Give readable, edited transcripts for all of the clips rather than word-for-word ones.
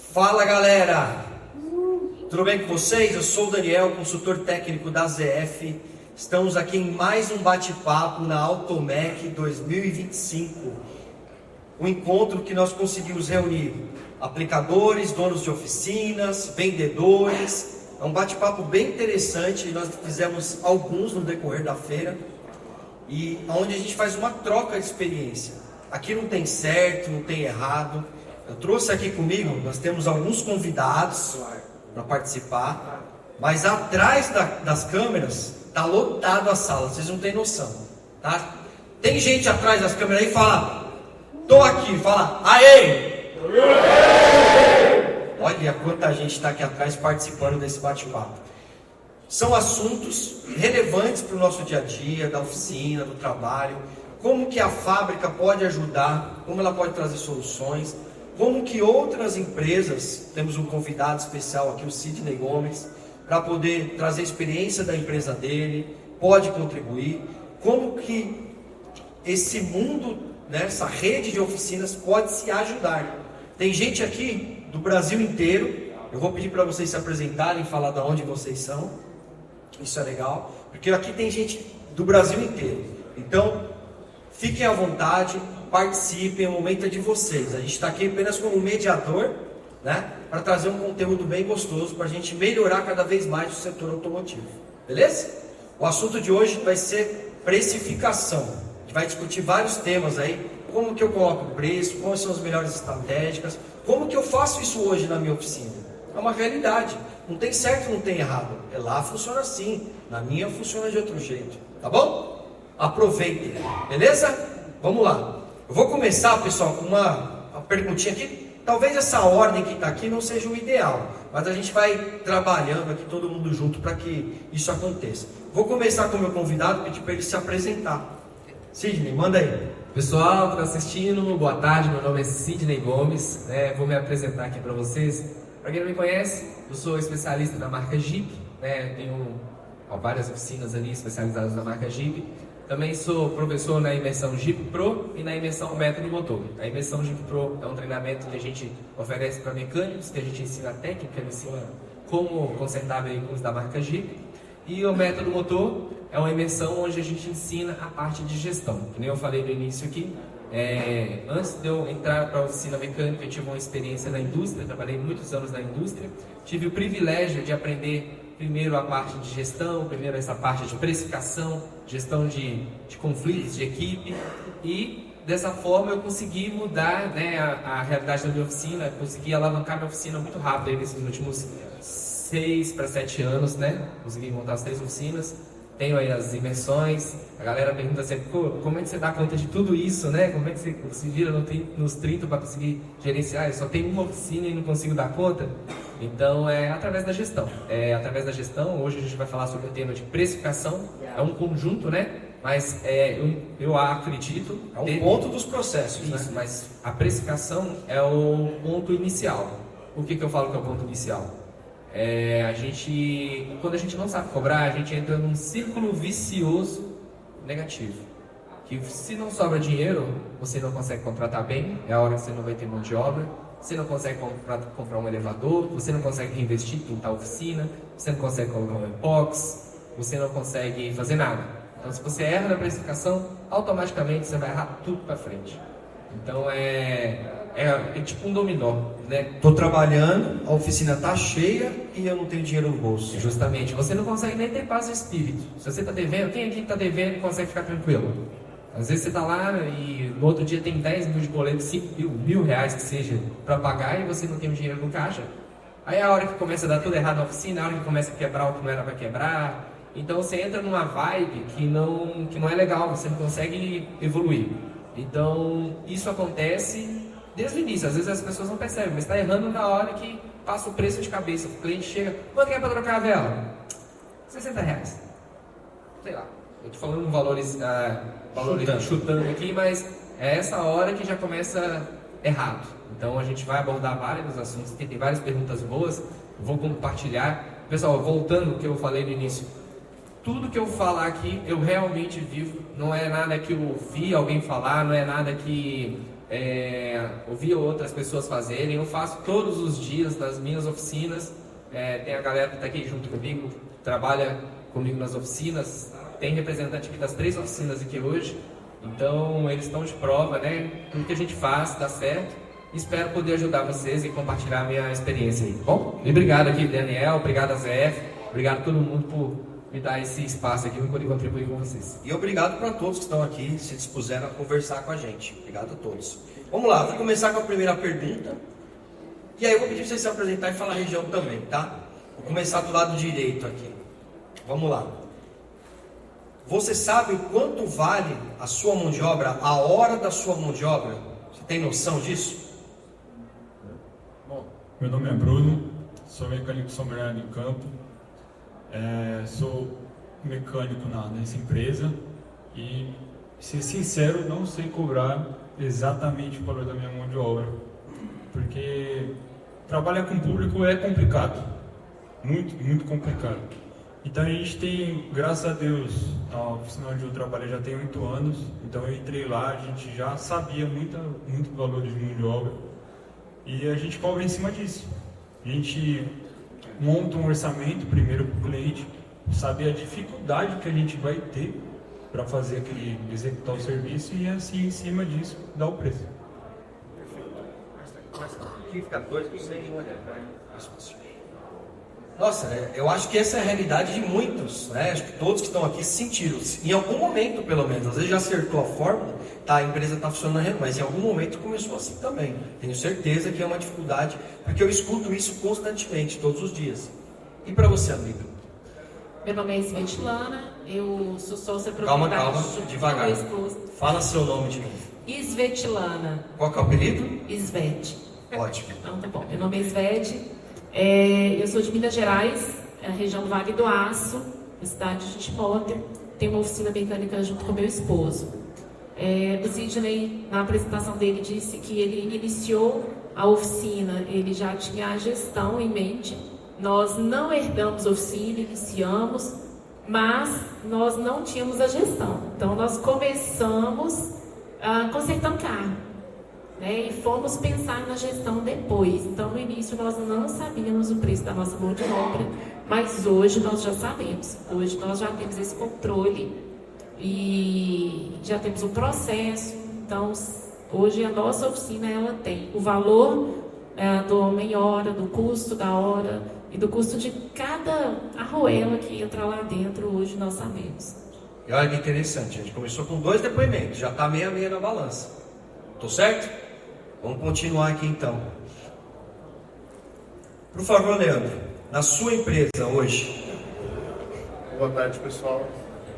Fala galera, tudo bem com vocês? Eu sou o Daniel, consultor técnico da ZF. Estamos aqui em mais um bate-papo na Automec 2025. Um encontro que nós conseguimos reunir aplicadores, donos de oficinas, vendedores. É um bate-papo bem interessante, nós fizemos alguns no decorrer da feira, e onde a gente faz uma troca de experiência. Aqui não tem certo, não tem errado. Eu trouxe aqui comigo, nós temos alguns convidados para participar, mas atrás das câmeras está lotado a sala, vocês não têm noção, tá? Tem gente atrás das câmeras aí que fala, tô aqui, fala, aê! Olha quanta gente está aqui atrás participando desse bate-papo. São assuntos relevantes para o nosso dia a dia, da oficina, do trabalho, como que a fábrica pode ajudar, como ela pode trazer soluções, como que outras empresas, temos um convidado especial aqui, o Sidney Gomes, para poder trazer a experiência da empresa dele, pode contribuir, como que esse mundo, né, essa rede de oficinas pode se ajudar. Tem gente aqui do Brasil inteiro, eu vou pedir para vocês se apresentarem, falar de onde vocês são, isso é legal, porque aqui tem gente do Brasil inteiro, então fiquem à vontade, participem, o momento é de vocês. A gente está aqui apenas como mediador, né, para trazer um conteúdo bem gostoso, para a gente melhorar cada vez mais o setor automotivo, beleza? O assunto de hoje vai ser precificação. A gente vai discutir vários temas aí, como que eu coloco o preço, quais são as melhores estratégicas, como que eu faço isso hoje na minha oficina. É uma realidade, não tem certo, não tem errado. É lá funciona assim, na minha funciona de outro jeito, tá bom? Aproveitem, beleza? Vamos lá. Eu vou começar, pessoal, com uma perguntinha aqui. Talvez essa ordem que está aqui não seja o ideal, mas a gente vai trabalhando aqui todo mundo junto para que isso aconteça. Vou começar com o meu convidado, pedir para ele se apresentar. Sidney, manda aí. Pessoal que está assistindo, boa tarde, meu nome é Sidney Gomes, vou me apresentar aqui para vocês. Para quem não me conhece, eu sou especialista na marca Jeep, tenho várias oficinas ali especializadas na marca Jeep. Também sou professor na imersão Jeep Pro e na imersão Método Motor. A imersão Jeep Pro é um treinamento que a gente oferece para mecânicos, que a gente ensina a técnica, ensina como consertar veículos da marca Jeep. E o Método Motor é uma imersão onde a gente ensina a parte de gestão. Que nem eu falei no início aqui, antes de eu entrar para a oficina mecânica, eu tive uma experiência na indústria, trabalhei muitos anos na indústria. Tive o privilégio de aprender primeiro a parte de gestão, primeiro essa parte de precificação, gestão de conflitos de equipe, e dessa forma eu consegui mudar, a realidade da minha oficina, consegui alavancar minha oficina muito rápido aí nesses últimos 6 para 7 anos, consegui montar as 3 oficinas, tenho aí as imersões. A galera pergunta sempre, como é que você dá conta de tudo isso, como é que você se vira nos 30 para conseguir gerenciar? Eu só tenho uma oficina e não consigo dar conta. Então é através da gestão. Hoje a gente vai falar sobre o tema de precificação, é um conjunto, mas eu acredito... É um ponto dos processos, isso, mas a precificação é o ponto inicial. Por que eu falo que é o ponto inicial? Quando a gente não sabe cobrar, a gente entra num círculo vicioso negativo. Que se não sobra dinheiro, você não consegue contratar bem, é a hora que você não vai ter mão de obra, você não consegue comprar um elevador, você não consegue reinvestir, pintar a oficina, você não consegue colocar um epox, você não consegue fazer nada. Então, se você erra na precificação, automaticamente você vai errar tudo para frente. Então, é tipo um dominó, Estou trabalhando, a oficina está cheia e eu não tenho dinheiro no bolso. Justamente, você não consegue nem ter paz de espírito. Se você está devendo, quem aqui está devendo e consegue ficar tranquilo? Às vezes você está lá e no outro dia tem 10 mil de boleto, 5 mil reais que seja, para pagar, e você não tem o dinheiro no caixa. Aí é a hora que começa a dar tudo errado na oficina, a hora que começa a quebrar o que não era para quebrar. Então você entra numa vibe que não é legal, você não consegue evoluir. Então isso acontece desde o início. Às vezes as pessoas não percebem, mas está errando na hora que passa o preço de cabeça. O cliente chega, quanto que é para trocar a vela? 60 reais. Sei lá, eu estou falando valores chutando aqui, mas é essa hora que já começa errado. Então a gente vai abordar vários assuntos, tem várias perguntas boas, vou compartilhar. Pessoal, voltando ao que eu falei no início, tudo que eu falar aqui eu realmente vivo, não é nada que eu ouvi alguém falar, não é nada que ouvir outras pessoas fazerem. Eu faço todos os dias nas minhas oficinas. Tem a galera que está aqui junto comigo, trabalha comigo nas oficinas. Tem representante aqui das 3 oficinas aqui hoje. Então eles estão de prova, né? Tudo que a gente faz dá certo. Espero poder ajudar vocês e compartilhar a minha experiência aí, tá bom? E obrigado aqui, Daniel, obrigado a ZF, obrigado a todo mundo por me dar esse espaço aqui para poder contribuir com vocês. E obrigado para todos que estão aqui, se dispuseram a conversar com a gente. Obrigado a todos. Vamos lá, vou começar com a primeira pergunta. E aí eu vou pedir para vocês se apresentar e falar a região também, tá? Vou começar do lado direito aqui. Vamos lá. Você sabe o quanto vale a sua mão de obra, a hora da sua mão de obra? Você tem noção disso? Bom, meu nome é Bruno, sou mecânico de São Bernardo do Campo. Sou mecânico nessa empresa e, ser sincero, não sei cobrar exatamente o valor da minha mão de obra, porque trabalhar com público é complicado, muito complicado. Então a gente tem, graças a Deus, a oficina onde eu trabalho já tem 8 anos, então eu entrei lá, a gente já sabia muito valor de mão de obra e a gente cobra em cima disso. A gente monta um orçamento primeiro para o cliente, saber a dificuldade que a gente vai ter para fazer executar o serviço e assim em cima disso dar o preço. Aqui fica 2 com 6 Nossa, eu acho que essa é a realidade de muitos, né? Acho que todos que estão aqui sentiram, em algum momento pelo menos, às vezes já acertou a fórmula, tá, a empresa está funcionando, mas em algum momento começou assim também. Tenho certeza que é uma dificuldade, porque eu escuto isso constantemente, todos os dias. E para você, amiga? Meu nome é Svetlana, eu sou sócia proprietária. Calma, devagar. Fala seu nome de novo. Svetlana. Qual que é o apelido? Svet. Ótimo. Então tá bom, meu nome é Svet. Eu sou de Minas Gerais, a região do Vale do Aço, na cidade de Timóteo. Tenho uma oficina mecânica junto com meu esposo. O Sidney, na apresentação dele, disse que ele iniciou a oficina, ele já tinha a gestão em mente. Nós não herdamos oficina, iniciamos, mas nós não tínhamos a gestão. Então nós começamos consertando carro. E fomos pensar na gestão depois. Então, no início, nós não sabíamos o preço da nossa mão de obra, mas hoje nós já sabemos. Hoje nós já temos esse controle e já temos um processo. Então, hoje a nossa oficina ela tem o valor do homem-hora, do custo da hora e do custo de cada arruela que entra lá dentro. Hoje nós sabemos. E olha que interessante, a gente começou com 2 depoimentos, já está meia na balança. Tô certo? Vamos continuar aqui então. Por favor, Leandro, na sua empresa hoje. Boa tarde, pessoal.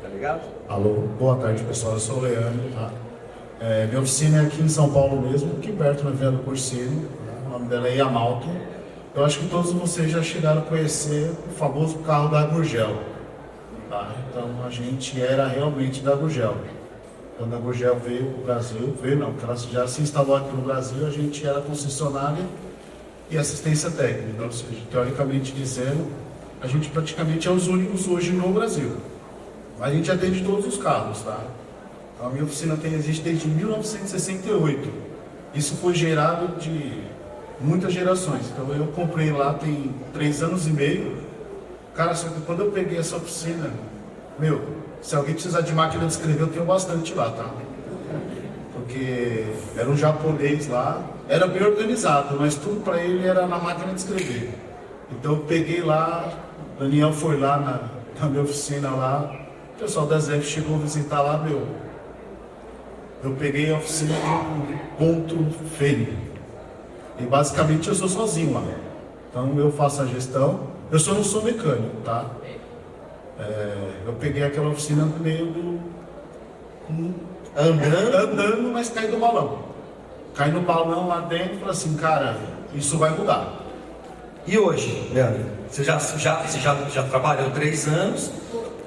Tá ligado? Alô, boa tarde, pessoal. Eu sou o Leandro, tá? Minha oficina é aqui em São Paulo mesmo, aqui perto na Vila do Cursinho. O nome dela é Yamalto. Eu acho que todos vocês já chegaram a conhecer o famoso carro da Gurgel. Tá? Então a gente era realmente da Gurgel. Quando a Gurgel veio para o Brasil, porque ela já se instalou aqui no Brasil, a gente era concessionária e assistência técnica. Ou seja, teoricamente dizendo, a gente praticamente é os únicos hoje no Brasil. A gente atende todos os carros, tá? Então, a minha oficina existe desde 1968. Isso foi gerado de muitas gerações. Então eu comprei lá tem 3 anos e meio. Cara, só que quando eu peguei essa oficina, se alguém precisar de máquina de escrever, eu tenho bastante lá, tá? Porque era um japonês lá, era bem organizado, mas tudo para ele era na máquina de escrever. Então eu peguei lá, o Daniel foi lá na minha oficina lá, o pessoal da ZF chegou a visitar lá, eu peguei a oficina de um ponto feio. E basicamente eu sou sozinho lá. Então eu faço a gestão, eu só não sou mecânico, tá? Eu peguei aquela oficina no meio do... Andando, mas cai do balão. Cai no balão lá dentro e fala assim, cara, isso vai mudar. E hoje, Leandro? Você já trabalhou 3 anos,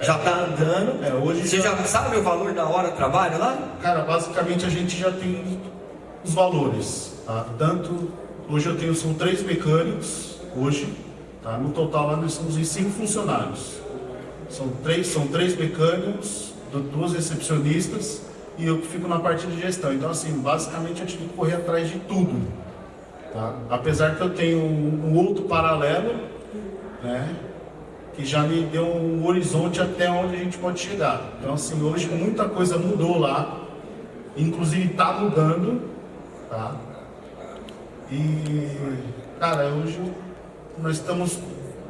já está andando. Hoje você já sabe o valor da hora de trabalho lá? Cara, basicamente a gente já tem os valores. Tá? Tanto, hoje são 3 mecânicos, hoje. Tá? No total lá nós estamos em 5 funcionários. São três mecânicos, 2 recepcionistas e eu que fico na parte de gestão. Então, assim, basicamente eu tive que correr atrás de tudo. Tá? Apesar que eu tenho um outro paralelo, né, que já me deu um horizonte até onde a gente pode chegar. Então, assim, hoje muita coisa mudou lá, inclusive está mudando, tá? E, cara, hoje nós estamos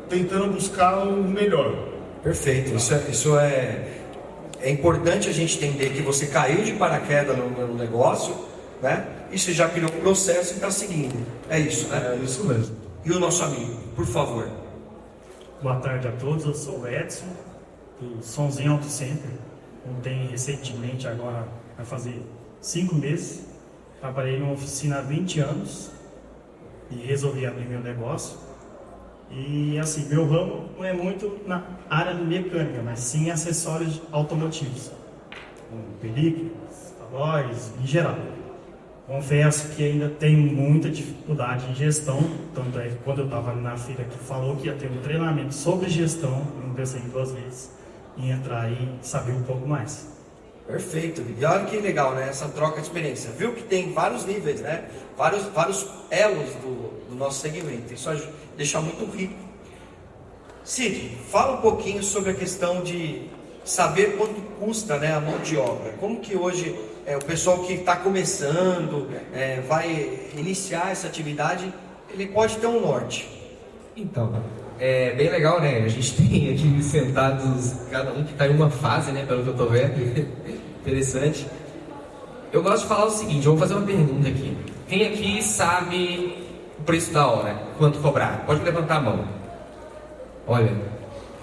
tentando buscar o melhor. Perfeito, isso é importante a gente entender que você caiu de paraquedas no negócio, né? E você já criou um processo e está seguindo. É isso, né? É isso mesmo. E o nosso amigo, por favor. Boa tarde a todos, eu sou o Edson, do Sonzinho Auto Center. Montei recentemente, agora vai fazer 5 meses. Trabalhei numa oficina há 20 anos e resolvi abrir meu negócio. E assim, meu ramo não é muito na área de mecânica, mas sim acessórios automotivos, como películas, faróis, em geral. Confesso que ainda tenho muita dificuldade em gestão, tanto é que quando eu estava na feira que falou que ia ter um treinamento sobre gestão, eu não pensei 2 vezes em entrar e saber um pouco mais. Perfeito, e olha que legal, né? Essa troca de experiência. Viu que tem vários níveis, né? Vários elos do nosso segmento. Isso deixa muito rico. Cid, fala um pouquinho sobre a questão de saber quanto custa, né, a mão de obra. Como que hoje o pessoal que está começando, vai iniciar essa atividade, ele pode ter um norte. Então, é bem legal, né? A gente tem aqui sentados, cada um que está em uma fase, né? Pelo que eu estou vendo. Interessante. Eu gosto de falar o seguinte, eu vou fazer uma pergunta aqui. Quem aqui sabe o preço da hora? Quanto cobrar? Pode levantar a mão. Olha,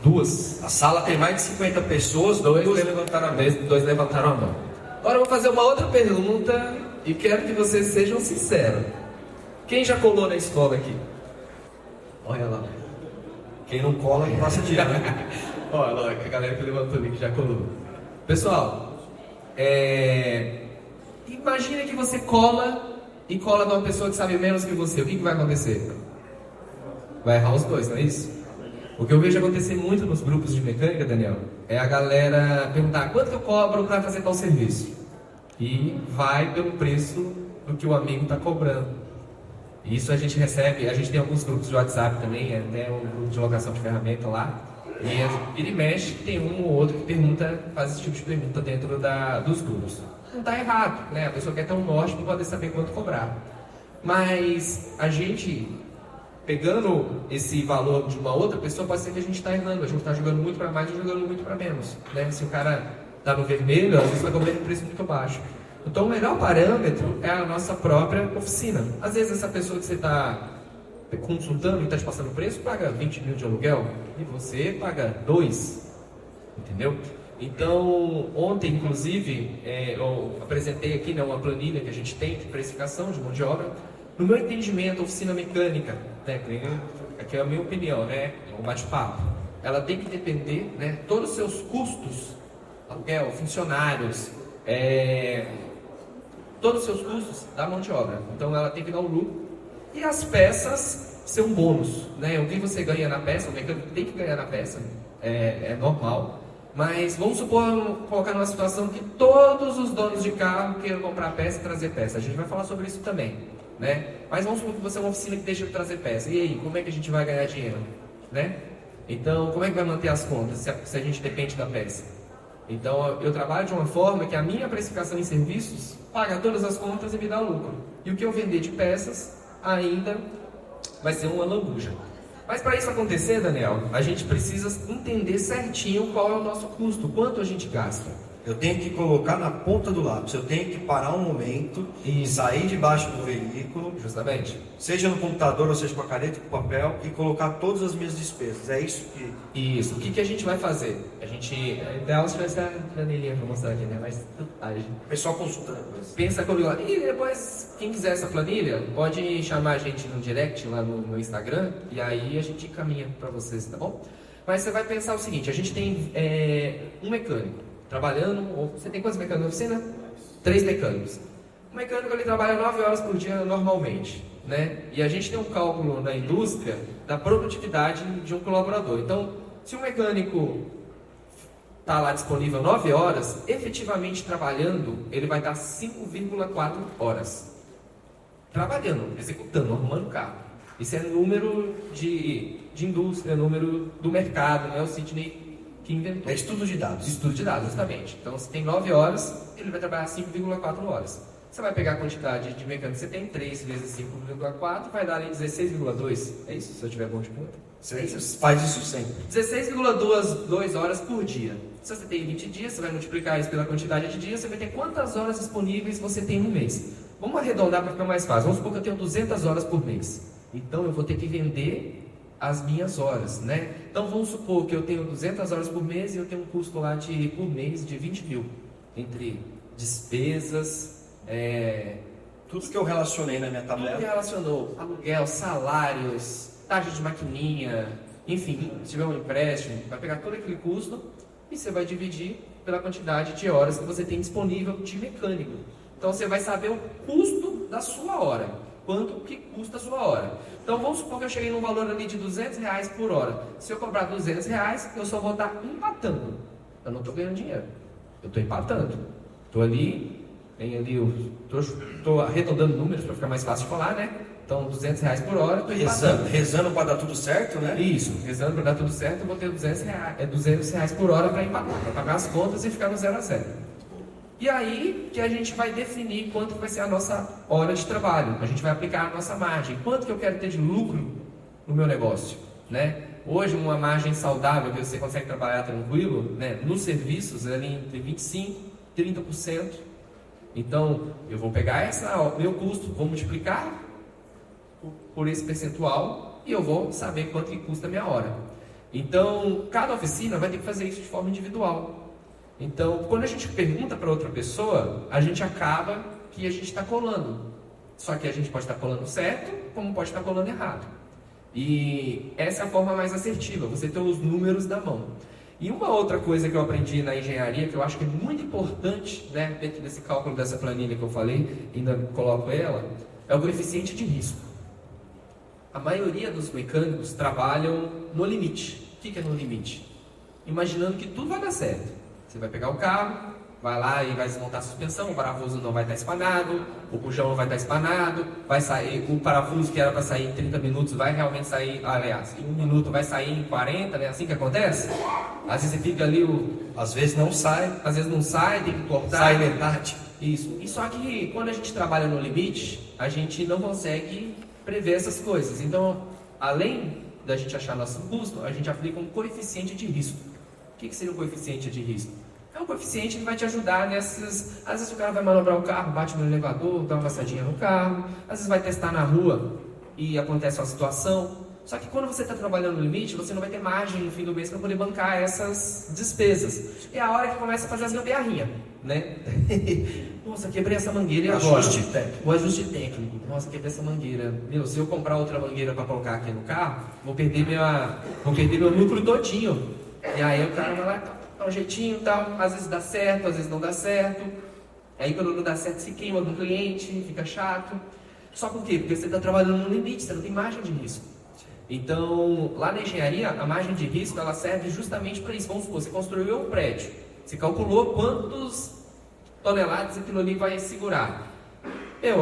2. A sala tem mais de 50 pessoas, dois levantaram a mão. Dois levantaram a mão. Agora eu vou fazer uma outra pergunta e quero que vocês sejam sinceros. Quem já colou na escola aqui? Olha lá. Quem não cola não passa direto. Olha lá, a galera que levantou ali que já colou. Pessoal, imagine que você cola de uma pessoa que sabe menos que você. O que vai acontecer? Vai errar os dois, não é isso? O que eu vejo acontecer muito nos grupos de mecânica, Daniel, é a galera perguntar quanto que eu cobro para fazer tal serviço. E vai pelo preço do que o amigo está cobrando. Isso a gente recebe, a gente tem alguns grupos de WhatsApp também, até um grupo de locação de ferramenta lá. E ele mexe, tem um ou outro que pergunta, faz esse tipo de pergunta dentro dos grupos. Não está errado, né? A pessoa quer ter um norte para poder saber quanto cobrar. Mas a gente, pegando esse valor de uma outra pessoa, pode ser que a gente está errando. A gente está jogando muito para mais ou jogando muito para menos, né? Se o cara está no vermelho, às vezes vai cobrar um preço muito baixo. Então o melhor parâmetro é a nossa própria oficina. Às vezes essa pessoa que você está consultando e está te passando o preço, paga 20 mil de aluguel e você paga 2, entendeu? Então, ontem, inclusive, eu apresentei aqui, né, uma planilha que a gente tem de precificação de mão de obra. No meu entendimento, a oficina mecânica, né, aqui é a minha opinião, né, um bate-papo, ela tem que depender, né, todos os seus custos, aluguel, funcionários, todos os seus custos da mão de obra. Então, ela tem que dar um lucro. E as peças ser um bônus, né? O que você ganha na peça, o mecânico tem que ganhar na peça, é normal. Mas vamos supor, colocar numa situação que todos os donos de carro queiram comprar peça e trazer peça. A gente vai falar sobre isso também, né? Mas vamos supor que você é uma oficina que deixa de trazer peça. E aí, como é que a gente vai ganhar dinheiro, né? Então, como é que vai manter as contas se a gente depende da peça? Então, eu trabalho de uma forma que a minha precificação em serviços paga todas as contas e me dá lucro. E o que eu vender de peças ainda vai ser uma lambuja. Mas para isso acontecer, Daniel, a gente precisa entender certinho qual é o nosso custo, quanto a gente gasta. Eu tenho que colocar na ponta do lápis, eu tenho que parar um momento e sair debaixo do veículo, Justamente. seja no computador, ou seja com a caneta e com o papel, e colocar todas as minhas despesas. É isso que... Isso. O que a gente vai fazer? A gente... É ideal se tivesse a planilhinha para mostrar aqui, né? Mas O pessoal consulta depois. pensa comigo lá. E depois, quem quiser essa planilha, pode chamar a gente no direct lá no Instagram, e aí a gente encaminha para vocês, tá bom? Mas você vai pensar o seguinte, a gente tem um mecânico trabalhando, você tem quantos mecânicos na oficina? 3 mecânicos. O mecânico ele trabalha 9 horas por dia normalmente, né? E a gente tem um cálculo na indústria da produtividade de um colaborador. Então, se o mecânico está lá disponível 9 horas, efetivamente trabalhando, ele vai dar 5,4 horas. Trabalhando, executando, arrumando o carro. Isso é número de indústria, número do mercado, não é o Sidney que inventou. É estudo de dados. Estudo de dados, justamente. Então, se tem 9 horas, ele vai trabalhar 5,4 horas. Você vai pegar a quantidade de mecânicos que você tem, 3 vezes 5,4, vai dar ali 16,2. É isso, se eu tiver bom de conta? Você faz isso sempre. 16,2 horas por dia. Se você tem 20 dias, você vai multiplicar isso pela quantidade de dias, você vai ter quantas horas disponíveis você tem no mês. Vamos arredondar para ficar mais fácil. Vamos supor que eu tenho 200 horas por mês. Então, eu vou ter que vender as minhas horas, né? Então, vamos supor que eu tenho 200 horas por mês e eu tenho um custo lá por mês de 20 mil. Entre despesas, Tudo que eu relacionei na minha tudo tabela. que relacionou, aluguel, salários, taxa de maquininha, enfim, se tiver um empréstimo, vai pegar todo aquele custo e você vai dividir pela quantidade de horas que você tem disponível de mecânico. Então você vai saber o custo da sua hora, quanto que custa a sua hora. Então vamos supor que eu cheguei num valor ali de R$200 por hora. Se eu cobrar R$200, eu só vou estar empatando. Eu não estou ganhando dinheiro, eu estou empatando. Estou ali, estou arredondando números para ficar mais fácil de falar, né? Então R$200 por hora, estou empatando. Rezando para dar tudo certo, né? Isso, rezando para dar tudo certo, eu vou ter R$200 por hora para empatar, para pagar as contas e ficar no 0 a 0. E aí que a gente vai definir quanto vai ser a nossa hora de trabalho. A gente vai aplicar a nossa margem. Quanto que eu quero ter de lucro no meu negócio, né? Hoje, uma margem saudável que você consegue trabalhar tranquilo, né? Nos serviços, é ali entre 25% e 30%. Então, eu vou pegar meu custo, vou multiplicar por esse percentual e eu vou saber quanto que custa a minha hora. Então, cada oficina vai ter que fazer isso de forma individual. Então, quando a gente pergunta para outra pessoa, a gente acaba que a gente está colando. Só que a gente pode estar colando certo, como pode estar colando errado. E essa é a forma mais assertiva, você ter os números da mão. E uma outra coisa que eu aprendi na engenharia, que eu acho que é muito importante, né, dentro desse cálculo dessa planilha que eu falei, ainda coloco ela, é o coeficiente de risco. A maioria dos mecânicos trabalham no limite. O que é no limite? Imaginando que tudo vai dar certo. Você vai pegar o carro, vai lá e vai desmontar a suspensão, o parafuso não vai estar espanado, o bujão não vai estar espanado, vai sair, o parafuso que era para sair em 30 minutos vai realmente sair, aliás, em 1 minuto vai sair em 40, né? Assim que acontece? Às vezes você fica ali, Às vezes não sai, às vezes não sai, tem que cortar. sai metade. Isso. E só que quando a gente trabalha no limite, a gente não consegue prever essas coisas. Então, além da gente achar nosso custo, a gente aplica um coeficiente de risco. O que seria um coeficiente de risco? É um coeficiente que vai te ajudar nessas... Às vezes o cara vai manobrar o carro, bate no elevador, dá uma passadinha no carro. Às vezes vai testar na rua e acontece uma situação. Só que quando você está trabalhando no limite, você não vai ter margem no fim do mês para poder bancar essas despesas. É a hora que começa a fazer as gambiarrinhas, né? Nossa, quebrei essa mangueira e agora? Ajuste técnico. O ajuste técnico. Nossa, quebrei essa mangueira. Meu, se eu comprar outra mangueira para colocar aqui no carro, vou perder meu lucro todinho. E aí o cara vai lá, dá um jeitinho e tal, às vezes dá certo, às vezes não dá certo. Aí quando não dá certo, se queima com o cliente, fica chato. Só por quê? Porque você está trabalhando no limite, você não tem margem de risco. Então, lá na engenharia, a margem de risco, ela serve justamente para isso. Vamos supor, você construiu um prédio, você calculou quantos toneladas aquilo ali vai segurar.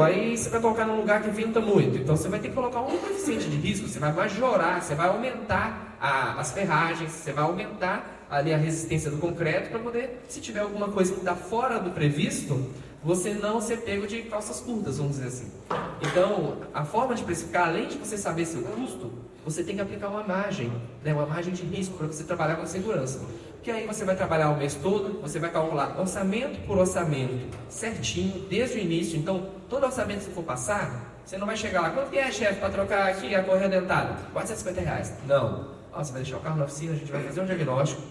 Aí você vai colocar num lugar que venta muito, então você vai ter que colocar um coeficiente de risco, você vai majorar, você vai aumentar as ferragens, você vai aumentar ali a resistência do concreto para poder, se tiver alguma coisa que está fora do previsto, você não ser pego de calças curtas, vamos dizer assim. Então, a forma de precificar, além de você saber seu custo, você tem que aplicar uma margem, né, uma margem de risco para você trabalhar com segurança. Porque aí você vai trabalhar o mês todo, você vai calcular orçamento por orçamento, certinho, desde o início. Então, todo orçamento que você for passar, você não vai chegar lá, quanto que é, chefe, para trocar aqui a correia dentada? R$450. Não. Você vai deixar o carro na oficina, a gente vai fazer um diagnóstico,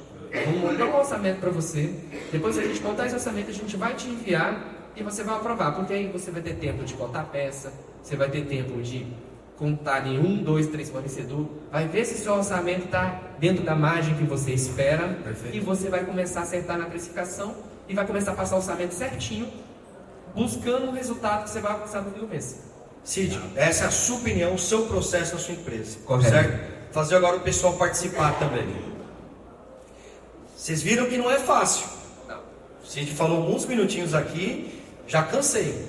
vamos montar um orçamento para você. Depois, se a gente montar esse orçamento, a gente vai te enviar e você vai aprovar. Porque aí você vai ter tempo de contar a peça, você vai ter tempo de contar em 1, 2, 3 fornecedor, vai ver se seu orçamento está dentro da margem que você espera. Perfeito. E você vai começar a acertar na precificação e vai começar a passar o orçamento certinho, buscando o resultado que você vai alcançar no fim do mês. Cid, essa é a sua opinião, o seu processo na sua empresa. Correto. Certo? Fazer agora o pessoal participar também. Vocês viram que não é fácil. Não. O Cid falou alguns minutinhos aqui, já cansei,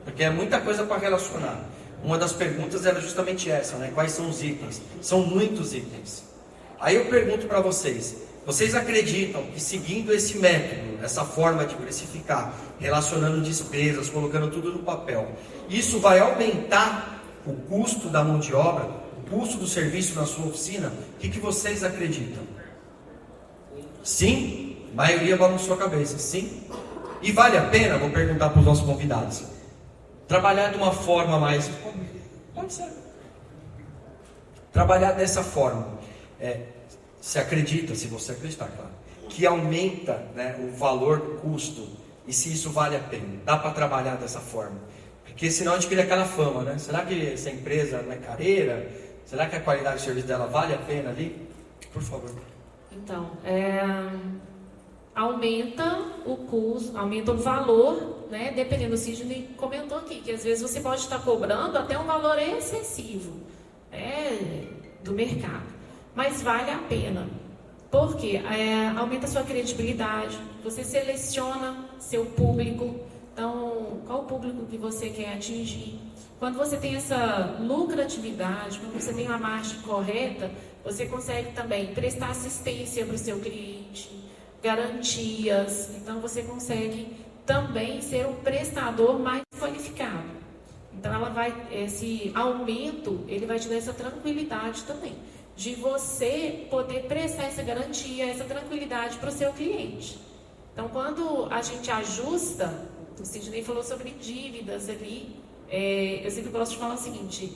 porque é muita coisa para relacionar. Uma das perguntas era justamente essa, né? Quais são os itens? São muitos itens. Aí eu pergunto para vocês, vocês acreditam que seguindo esse método, essa forma de precificar, relacionando despesas, colocando tudo no papel, isso vai aumentar o custo da mão de obra, o custo do serviço na sua oficina? O que vocês acreditam? Sim? A maioria balançou a cabeça, sim? E vale a pena, vou perguntar para os nossos convidados, trabalhar de uma forma mais... Pode ser. Trabalhar dessa forma. Se acredita, se você acreditar, claro, que aumenta, né, o valor do custo, e se isso vale a pena. Dá para trabalhar dessa forma. Porque senão a gente cria aquela fama, né? Será que essa empresa não é careira? Será que a qualidade do serviço dela vale a pena ali? Por favor. Então, aumenta o custo, aumenta o valor, né? Dependendo, o Sidney comentou aqui, que às vezes você pode estar cobrando até um valor excessivo, do mercado. Mas vale a pena, porque aumenta a sua credibilidade, você seleciona seu público. Então, qual o público que você quer atingir? Quando você tem essa lucratividade, quando você tem uma margem correta, você consegue também prestar assistência para o seu cliente, garantias. Então, você consegue também ser um prestador mais qualificado. Então, esse aumento, ele vai te dar essa tranquilidade também, de você poder prestar essa garantia, essa tranquilidade para o seu cliente. Então, quando a gente ajusta, o Sidney falou sobre dívidas ali, eu sempre gosto de falar o seguinte,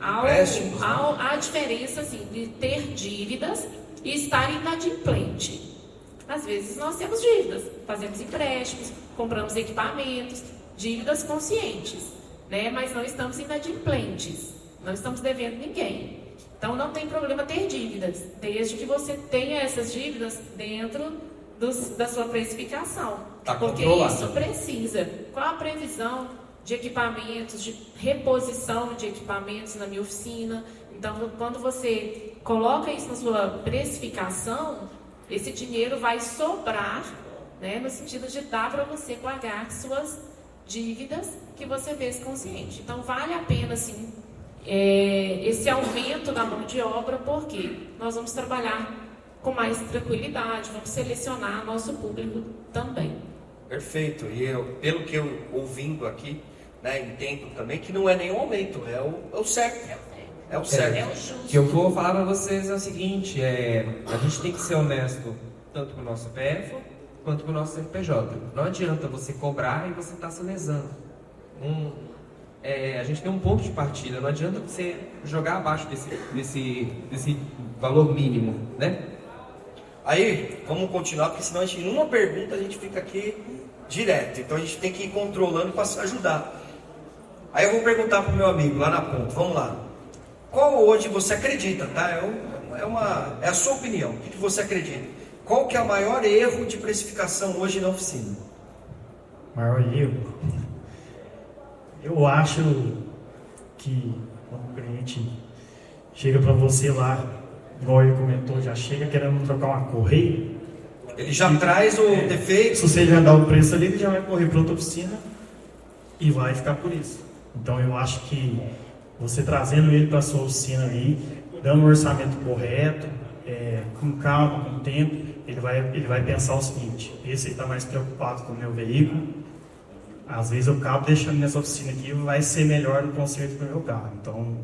há diferença assim, de ter dívidas e estar inadimplente. Às vezes nós temos dívidas, fazemos empréstimos, compramos equipamentos, dívidas conscientes, né? Mas não estamos inadimplentes, não estamos devendo ninguém. Então não tem problema ter dívidas, desde que você tenha essas dívidas dentro da sua precificação. Tá porque controlado. isso precisa. Qual a previsão de equipamentos, de reposição de equipamentos na minha oficina? Então, quando você coloca isso na sua precificação, esse dinheiro vai sobrar, né, no sentido de dar para você pagar suas dívidas que você fez consciente. Então, vale a pena, sim, esse aumento da mão de obra, porque nós vamos trabalhar com mais tranquilidade, vamos selecionar nosso público também. Perfeito. E pelo que eu ouvindo aqui, né, entendo também que não é nenhum aumento, é o certo. É o certo. É o justo. O que eu vou falar para vocês é o seguinte, a gente tem que ser honesto tanto com o nosso PF quanto com o nosso CNPJ. Não adianta você cobrar e você estar se lesando. A gente tem um ponto de partida, não adianta você jogar abaixo desse valor mínimo, né? Aí, vamos continuar, porque senão em uma pergunta a gente fica aqui direto. Então a gente tem que ir controlando para se ajudar. Aí eu vou perguntar para o meu amigo lá na ponta, vamos lá. Qual hoje você acredita, tá? É a sua opinião, o que você acredita? Qual que é o maior erro de precificação hoje na oficina? Maior erro? Eu acho que quando o cliente chega para você lá, igual ele comentou, já chega querendo trocar uma correia, Ele já traz o defeito. se você já dá o preço ali, ele já vai correr para outra oficina e vai ficar por isso. Então eu acho que você trazendo ele para a sua oficina ali, dando o orçamento correto, com calma, com tempo, ele vai pensar o seguinte: esse está mais preocupado com o meu veículo, às vezes eu acabo deixando nessa oficina aqui, vai ser melhor no conserto do meu carro. Então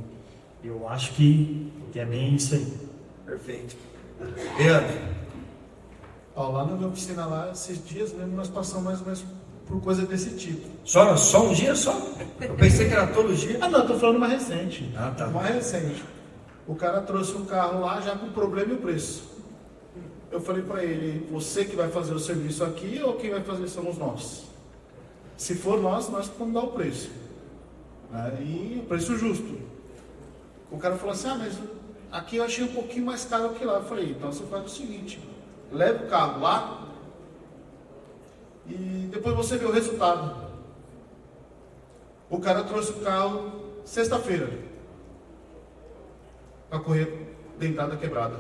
eu acho que é bem isso aí. Perfeito. Leandro, Lá na minha oficina lá, esses dias mesmo, nós passamos mais ou menos por coisa desse tipo. só um dia só? Eu pensei que era todo dia. Ah não, estou falando uma recente. Ah, tá. Uma recente. O cara trouxe um carro lá já com o problema e o preço. Eu falei para ele: você que vai fazer o serviço aqui ou quem vai fazer somos nós? Se for nós vamos dar o preço. E o preço justo. O cara falou assim: mas aqui eu achei um pouquinho mais caro que lá. Eu falei: então você faz o seguinte, leva o carro lá e depois você vê o resultado. O cara trouxe o carro sexta-feira, com a correia dentada quebrada.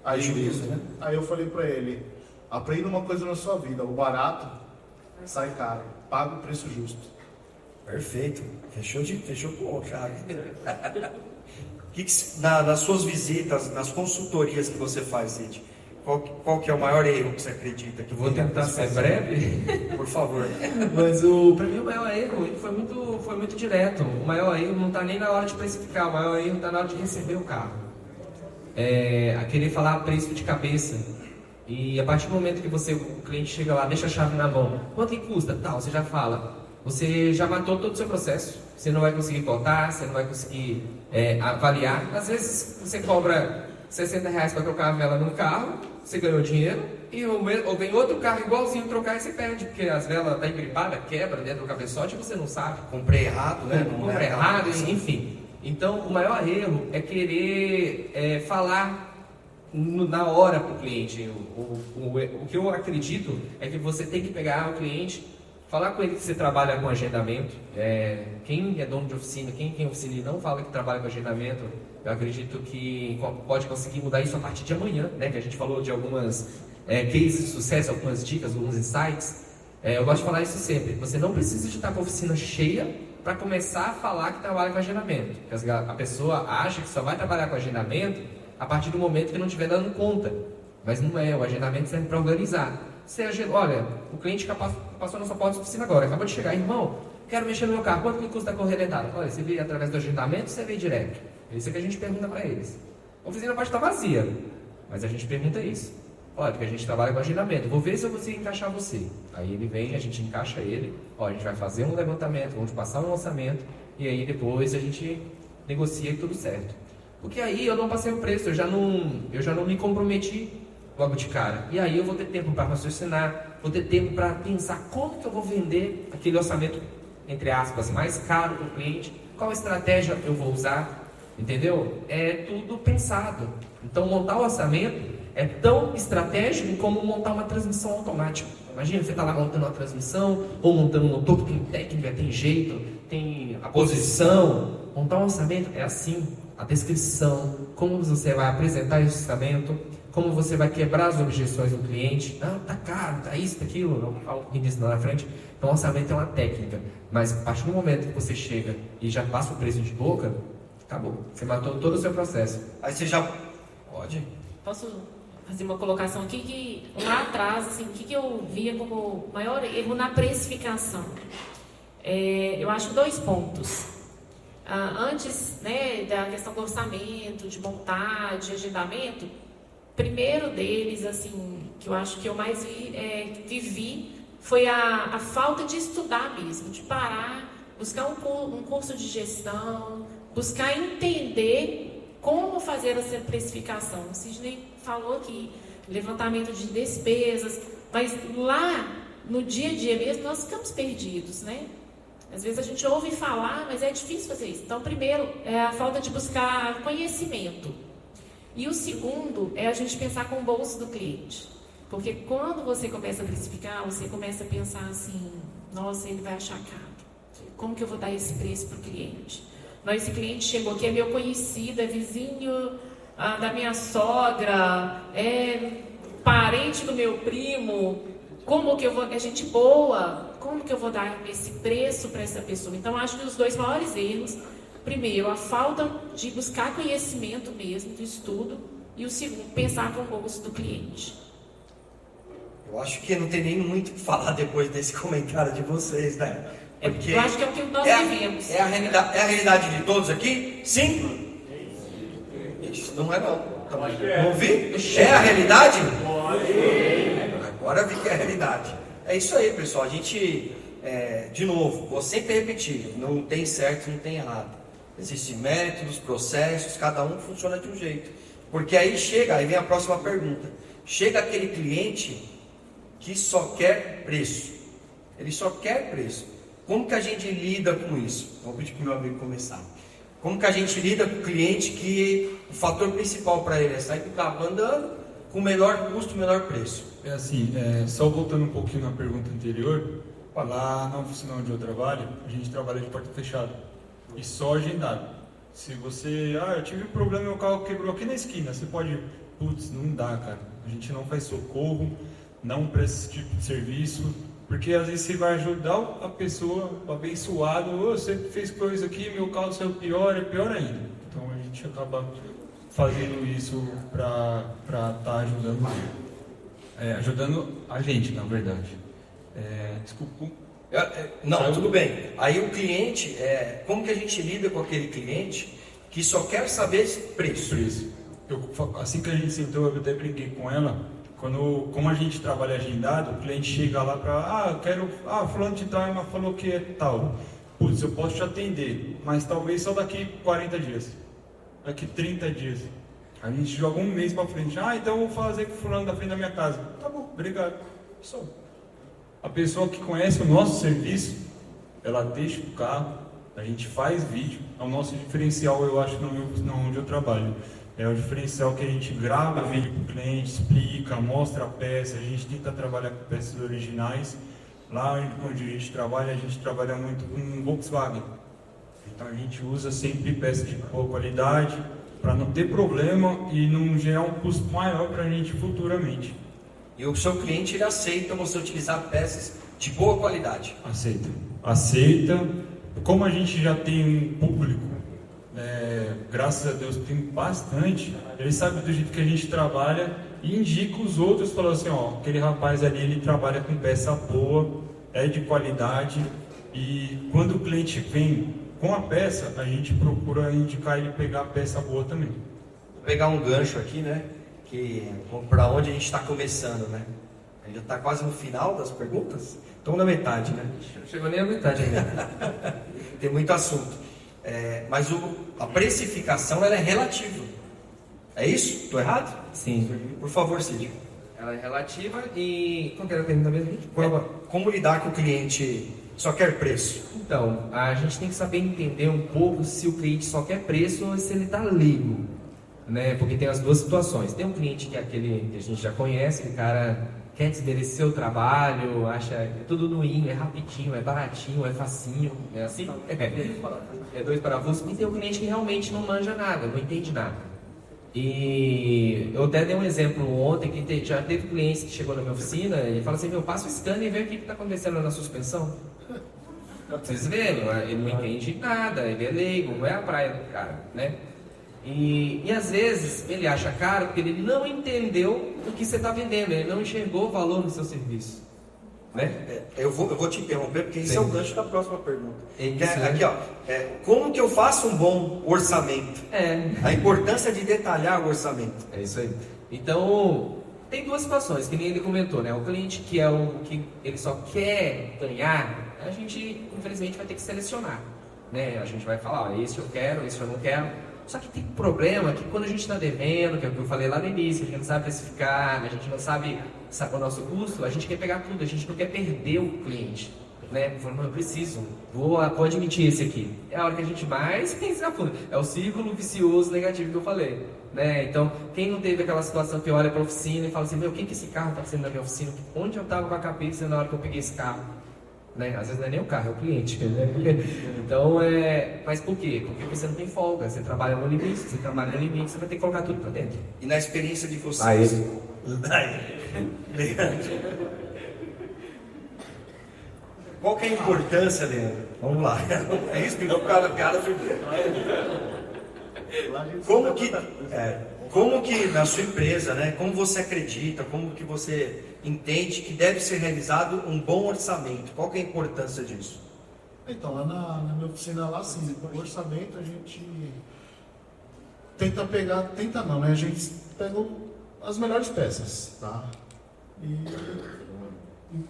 Prejuízo, né? Aí eu falei para ele, aprenda uma coisa na sua vida, o barato sai caro, paga o preço justo. Perfeito. Fechou com o chave. Nas suas visitas, nas consultorias que você faz, Cid, qual que é o maior erro que você acredita que Vou tentar ser breve. Por favor. Mas para mim o maior erro ele foi muito direto. O maior erro não está nem na hora de precificar, o maior erro está na hora de receber o carro. A querer falar preço de cabeça. E a partir do momento que o cliente chega lá, deixa a chave na mão, quanto que custa? Tal, você já fala. Você já matou todo o seu processo. Você não vai conseguir cortar, você não vai conseguir avaliar. Às vezes você cobra R$60 para trocar a vela num carro, você ganhou dinheiro, ou vem outro carro igualzinho trocar e você perde, porque as velas estão engripadas, quebra dentro do cabeçote e você não sabe. Comprei errado, né? Comprei errado, enfim. Então, o maior erro é querer falar na hora para o cliente. O que eu acredito é que você tem que pegar o cliente, falar com ele que você trabalha com agendamento. Quem é dono de oficina, quem tem oficina e não fala que trabalha com agendamento, eu acredito que pode conseguir mudar isso a partir de amanhã, né? Que a gente falou de algumas cases de sucesso, algumas dicas, alguns insights. Eu gosto de falar isso sempre. Você não precisa de estar com a oficina cheia para começar a falar que trabalha com agendamento. Porque a pessoa acha que só vai trabalhar com agendamento a partir do momento que não estiver dando conta. Mas não é, o agendamento serve para organizar. Olha, o cliente que passou na sua porta de oficina agora, acabou de chegar, irmão, quero mexer no meu carro, quanto que custa a correia dentária? Olha, você vê através do agendamento, você vê direto. É isso que a gente pergunta para eles. A oficina pode estar vazia, mas a gente pergunta isso. Olha, porque a gente trabalha com agendamento, vou ver se eu consigo encaixar você. Aí ele vem, a gente encaixa ele, a gente vai fazer um levantamento, vamos passar um orçamento, e aí depois a gente negocia e tudo certo. Porque aí eu não passei o preço, eu já não me comprometi logo de cara. E aí eu vou ter tempo para raciocinar, vou ter tempo para pensar como que eu vou vender aquele orçamento, entre aspas, mais caro para o cliente, qual estratégia eu vou usar, entendeu? É tudo pensado. Então montar o orçamento é tão estratégico como montar uma transmissão automática. Imagina, você está lá montando uma transmissão, ou montando um motor, que tem técnica, tem jeito, tem a posição. Montar um orçamento é assim, a descrição, como você vai apresentar esse orçamento, como você vai quebrar as objeções do cliente. Não, tá caro, tá isso, tá aquilo, eu falo um pouquinho disso lá na frente. Então o orçamento é uma técnica, mas a partir do momento que você chega e já passa o preço de boca, acabou, você matou todo o seu processo. Aí você já pode... Posso fazer uma colocação aqui que lá atrás, assim, o que eu via como maior erro na precificação? Eu acho 2 pontos. Antes, né, da questão do orçamento, de montar, de agendamento, primeiro deles, assim, que eu acho que eu mais vivi, foi a falta de estudar mesmo, de parar, buscar um curso de gestão, buscar entender como fazer essa precificação. O Sidney falou aqui, levantamento de despesas, mas lá, no dia a dia mesmo, nós ficamos perdidos, né? Às vezes a gente ouve falar, mas é difícil fazer isso. Então, primeiro, é a falta de buscar conhecimento. E o segundo é a gente pensar com o bolso do cliente. Porque quando você começa a precificar, você começa a pensar assim, nossa, ele vai achar caro. Como que eu vou dar esse preço para o cliente? Esse cliente chegou aqui, é meu conhecido, é vizinho da minha sogra, é parente do meu primo, como que eu vou, é gente boa, como que eu vou dar esse preço para essa pessoa? Então, acho que os 2 maiores erros, primeiro, a falta de buscar conhecimento mesmo, do estudo, e o segundo, pensar com o bolso do cliente. Eu acho que não tem nem muito o que falar depois desse comentário de vocês, né? Porque eu acho que é o que nós vivemos. É a realidade de todos aqui? Sim? Isso não é não. Vamos ouvir? É a realidade? Agora vi que é a realidade. É isso aí, pessoal. A gente, de novo, vou sempre repetir, não tem certo, não tem errado. Existem métodos, processos, cada um funciona de um jeito. Porque aí vem a próxima pergunta. Chega aquele cliente que só quer preço. Ele só quer preço. Como que a gente lida com isso? Vou pedir para o meu amigo começar. Como que a gente lida com o cliente que o fator principal para ele é sair do carro andando com o menor custo, o menor preço? É assim, só voltando um pouquinho na pergunta anterior, lá na oficina onde eu trabalho, a gente trabalha de porta fechada e só agendado. Se você, eu tive um problema, meu carro quebrou aqui na esquina, você pode putz, não dá, cara. A gente não faz socorro, não presta esse tipo de serviço, porque às vezes você vai ajudar a pessoa, o abençoado, você fez coisa aqui, meu caso saiu pior, é pior ainda. Então a gente acaba fazendo isso para estar ajudando ajudando a gente, na verdade. Desculpa. Não, tudo bem. Aí o cliente, como que a gente lida com aquele cliente que só quer saber preço? Assim que a gente sentou, eu até brinquei com ela, como a gente trabalha agendado, o cliente chega lá para, fulano de tal falou que é tal. Putz, eu posso te atender, mas talvez só daqui 40 dias, daqui 30 dias. A gente joga um mês para frente. Então eu vou fazer com fulano da frente da minha casa. Tá bom, obrigado. Só. A pessoa que conhece o nosso serviço, ela deixa o carro, a gente faz vídeo. É o nosso diferencial, eu acho, onde eu trabalho. É o diferencial que a gente grava vídeo para o cliente, explica, mostra a peça. A gente tenta trabalhar com peças originais. Lá onde a gente trabalha muito com Volkswagen. Então a gente usa sempre peças de boa qualidade, para não ter problema e não gerar um custo maior para a gente futuramente. E o seu cliente, ele aceita você utilizar peças de boa qualidade? Aceita. Como a gente já tem um público, graças a Deus tem bastante, ele sabe do jeito que a gente trabalha e indica os outros, falando assim, aquele rapaz ali, ele trabalha com peça boa, é de qualidade, e quando o cliente vem com a peça, a gente procura indicar ele pegar a peça boa também. Vou pegar um gancho aqui, né? Para onde a gente está começando, né? A gente já está quase no final das perguntas. Estamos na metade, né? Não chegou nem a metade ainda. Tem muito assunto. Mas a precificação, ela é relativa. É isso? Estou errado? Sim. Por favor, Cid. Ela é relativa e... Qual que era a pergunta mesmo? Como lidar com o cliente só quer preço? Então, a gente tem que saber entender um pouco se o cliente só quer preço ou se ele está leigo, né? Porque tem as duas situações. Tem um cliente que é aquele que a gente já conhece, o cara quer desmerecer o trabalho, acha que é tudo noinho, é rapidinho, é baratinho, é facinho, é assim? É dois parafusos. E tem um cliente que realmente não manja nada, não entende nada. E eu até dei um exemplo ontem, que já teve cliente que chegou na minha oficina e fala assim, passa o scanner e vê o que está acontecendo na suspensão. Vocês veem, ele não entende nada, ele é leigo, não é a praia do cara, né? E às vezes ele acha caro porque ele não entendeu o que você está vendendo, ele não enxergou o valor no seu serviço, né? Eu vou te interromper porque isso Sim. é o gancho da próxima pergunta. Aqui, como que eu faço um bom orçamento? A importância de detalhar o orçamento. É isso aí. Então, tem duas situações, que nem ele comentou, né? O cliente que é o que ele só quer ganhar, a gente infelizmente vai ter que selecionar, né? A gente vai falar, esse eu quero, esse eu não quero. Só que tem um problema que quando a gente está devendo, que é o que eu falei lá no início, a gente não sabe precificar, a gente não sabe o nosso custo, a gente quer pegar tudo, a gente não quer perder o cliente, né? Falando, eu preciso, vou admitir esse aqui. É a hora que a gente mais pensa na fundo. É o círculo vicioso negativo que eu falei, né? Então, quem não teve aquela situação que olha para a oficina e fala assim, o que esse carro está fazendo na minha oficina? Onde eu estava com a cabeça na hora que eu peguei esse carro? Né? Às vezes não é nem o carro, é o cliente, né? Então, mas por quê? Porque você não tem folga, você trabalha no limite, você vai ter que colocar tudo para dentro. E na experiência de vocês? Qual que é a importância, Leandro? Vamos lá. É isso que o cara foi. Como que na sua empresa, né? Como você acredita, como que você entende que deve ser realizado um bom orçamento? Qual que é a importância disso? Então, lá na minha oficina, lá sim, o orçamento a gente tenta pegar, a gente pega as melhores peças, tá? E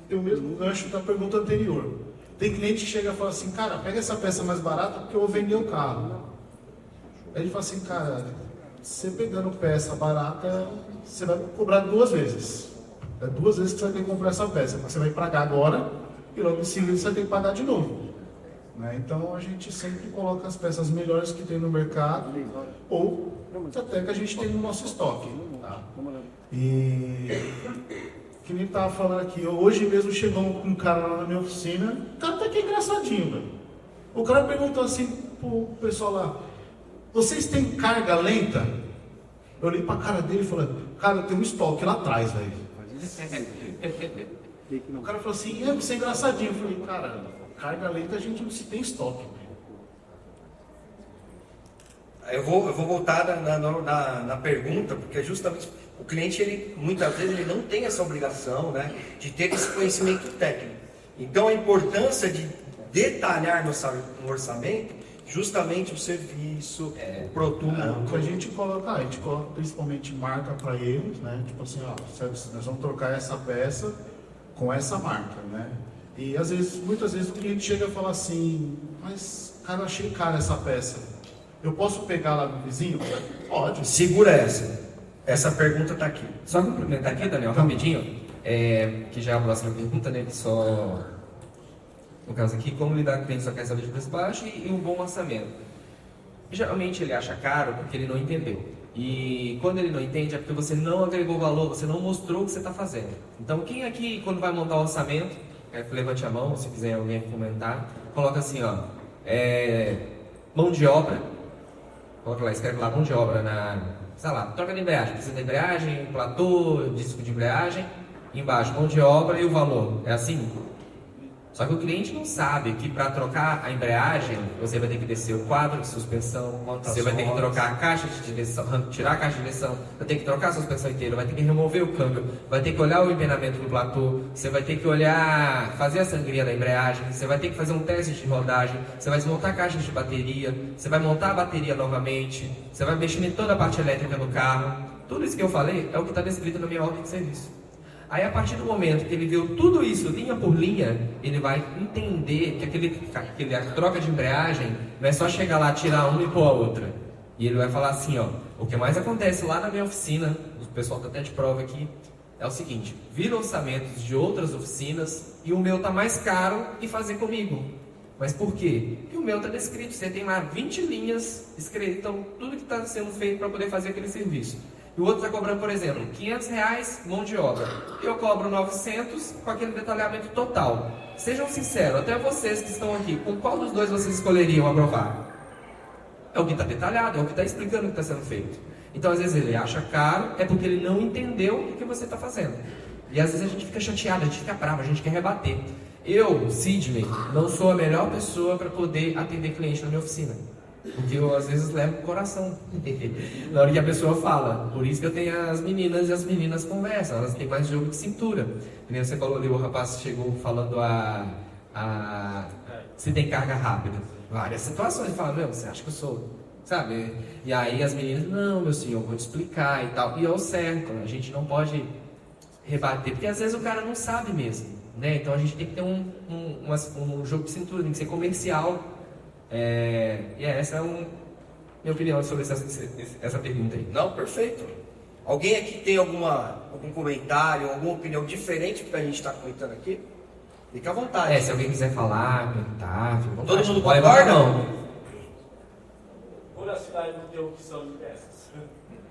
tem o mesmo gancho da pergunta anterior. Tem cliente que chega e fala assim, cara, pega essa peça mais barata porque eu vou vender o carro. Aí ele fala assim, cara, você pegando peça barata, você vai cobrar 2 vezes. É 2 vezes que você vai ter que comprar essa peça. Você vai pagar agora e logo em seguida você vai ter que pagar de novo. Né? Então a gente sempre coloca as peças melhores que tem no mercado ou até que a gente tem no nosso estoque. Tá? E que nem estava falando aqui, hoje mesmo chegou um cara lá na minha oficina, o cara tá aqui engraçadinho, velho. O cara perguntou assim pro pessoal lá, vocês têm carga lenta? Eu olhei pra cara dele e falei, cara, tem um estoque lá atrás, velho. O cara falou assim, você é engraçadinho. Eu falei, cara, carga lenta a gente não se tem estoque. Eu vou voltar na pergunta, porque justamente o cliente, ele, muitas vezes, ele não tem essa obrigação, né, de ter esse conhecimento técnico. Então, a importância de detalhar no orçamento, justamente o serviço, o produto. O que a gente coloca principalmente marca para eles, né, tipo assim, ó, nós vamos trocar essa peça com essa marca, né. E às vezes, muitas vezes o cliente chega e fala assim, mas, cara, eu achei cara essa peça. Eu posso pegar lá no vizinho? Pode. Segura essa. Essa pergunta está aqui. Só complementar aqui, Daniel, rapidinho, que já é a próxima pergunta, né? Que só. No caso aqui, como lidar com o cliente só quer saber de preço baixo e um bom orçamento. Geralmente ele acha caro porque ele não entendeu. E quando ele não entende é porque você não agregou valor, você não mostrou o que você está fazendo. Então, quem aqui, quando vai montar o orçamento, levante a mão, se quiser alguém comentar, coloca assim, ó, mão de obra. Coloca lá, escreve lá, mão de obra sei lá, troca de embreagem, precisa de embreagem, platô, disco de embreagem, embaixo, mão de obra e o valor. É assim? Só que o cliente não sabe que para trocar a embreagem, você vai ter que descer o quadro de suspensão, você vai ter que trocar a caixa de direção, tirar a caixa de direção, vai ter que trocar a suspensão inteira, vai ter que remover o câmbio, vai ter que olhar o empenamento do platô, você vai ter que olhar, fazer a sangria da embreagem, você vai ter que fazer um teste de rodagem, você vai desmontar a caixa de bateria, você vai montar a bateria novamente, você vai mexer em toda a parte elétrica do carro. Tudo isso que eu falei é o que está descrito na minha ordem de serviço. Aí, a partir do momento que ele viu tudo isso, linha por linha, ele vai entender que a troca de embreagem não é só chegar lá, tirar uma e pôr a outra. E ele vai falar assim, ó, o que mais acontece lá na minha oficina, o pessoal está até de prova aqui, é o seguinte, vira orçamentos de outras oficinas e o meu está mais caro e fazer comigo. Mas por quê? Porque o meu está descrito, você tem lá 20 linhas escritas, então tudo que está sendo feito para poder fazer aquele serviço. E o outro está cobrando, por exemplo, R$500 mão de obra. Eu cobro 900 com aquele detalhamento total. Sejam sinceros, até vocês que estão aqui, com qual dos dois vocês escolheriam aprovar? É o que está detalhado, é o que está explicando o que está sendo feito. Então, às vezes ele acha caro, é porque ele não entendeu o que você está fazendo. E às vezes a gente fica chateado, a gente fica bravo, a gente quer rebater. Eu, Sidney, não sou a melhor pessoa para poder atender cliente na minha oficina. Porque eu às vezes levo pro coração na hora que a pessoa fala. Por isso que eu tenho as meninas e as meninas conversam, elas têm mais jogo de cintura. Nem você falou ali, o rapaz chegou falando se tem carga rápida. Várias situações, ele fala, meu, você acha que eu sou, sabe? E aí as meninas, não, meu senhor, eu vou te explicar e tal. E é o certo, a gente não pode rebater, porque às vezes o cara não sabe mesmo, né? Então a gente tem que ter um jogo de cintura, tem que ser comercial. E essa é minha opinião sobre essa pergunta aí. Não, perfeito. Alguém aqui tem algum comentário, alguma opinião diferente do que a gente está comentando aqui? Fica à vontade. Se alguém quiser falar, comentar, fica à vontade. Todo mundo concorda? Não. Por a cidade não ter opção de peças.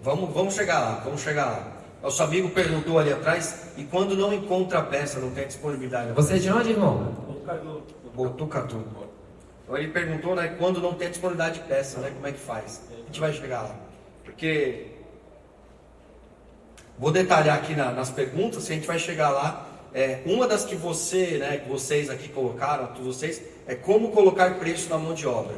Vamos chegar lá. Nosso amigo perguntou ali atrás, e quando não encontra a peça, não tem disponibilidade? Você é de onde, irmão? Botucatu. Então ele perguntou, né, quando não tem disponibilidade de peça, né, como é que faz? A gente vai chegar lá. Porque vou detalhar aqui nas perguntas, que a gente vai chegar lá. Uma das que vocês aqui colocaram, é como colocar preço na mão de obra.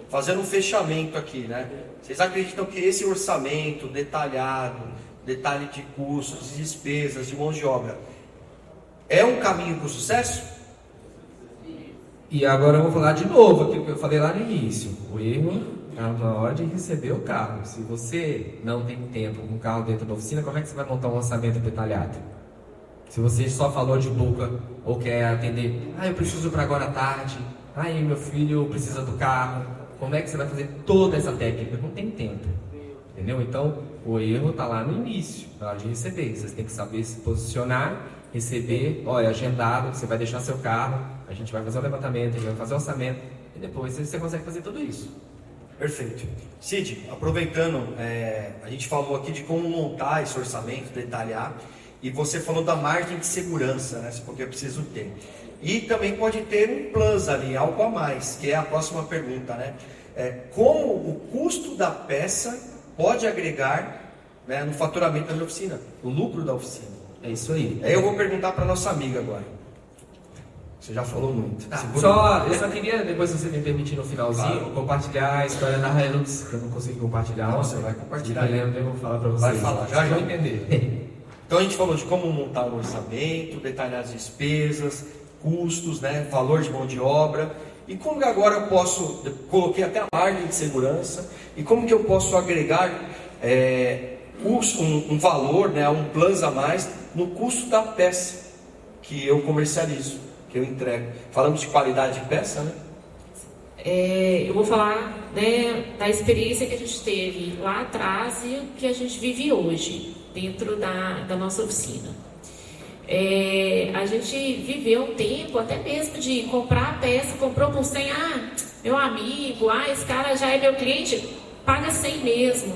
Fazendo um fechamento aqui, né? Vocês acreditam que esse orçamento detalhado, detalhe de custos, de despesas, de mão de obra, é um caminho para o sucesso? E agora eu vou falar de novo aquilo que eu falei lá no início. O erro está na hora de receber o carro. Se você não tem tempo com o carro dentro da oficina, como é que você vai montar um orçamento detalhado? Se você só falou de boca ou quer atender, eu preciso para agora à tarde, meu filho precisa do carro, como é que você vai fazer toda essa técnica? Não tem tempo, entendeu? Então, o erro está lá no início, na hora de receber. Vocês têm que saber se posicionar, receber, agendado, você vai deixar seu carro, a gente vai fazer o levantamento, a gente vai fazer o orçamento, e depois você consegue fazer tudo isso. Perfeito. Cid, aproveitando, a gente falou aqui de como montar esse orçamento, detalhar, e você falou da margem de segurança, né? Porque é preciso ter. E também pode ter um plus ali, algo a mais, que é a próxima pergunta, né? Como o custo da peça pode agregar né, no faturamento da minha oficina, no lucro da oficina. É isso aí. Aí eu vou perguntar para nossa amiga agora. Você já falou muito. Tá, Segura. eu só queria, depois se você me permitir no finalzinho, Claro. compartilhar a história da Hilux, que eu não consegui compartilhar. Não, ontem. você vai compartilhar. E eu vou falar para vocês. Vai falar, já Vocês vão já. entender. Então a gente falou de como montar o orçamento, detalhar as despesas, custos, né, valor de mão de obra, e como que agora eu posso, eu coloquei até a margem de segurança, e como que eu posso agregar um valor, né, um plus a mais no custo da peça que eu comercializo, que eu entrego. Falamos de qualidade de peça, né? Eu vou falar, né, da experiência que a gente teve lá atrás e o que a gente vive hoje dentro da nossa oficina. A gente viveu um tempo até mesmo de comprar a peça, comprou por 100, meu amigo, esse cara já é meu cliente, paga 100 mesmo.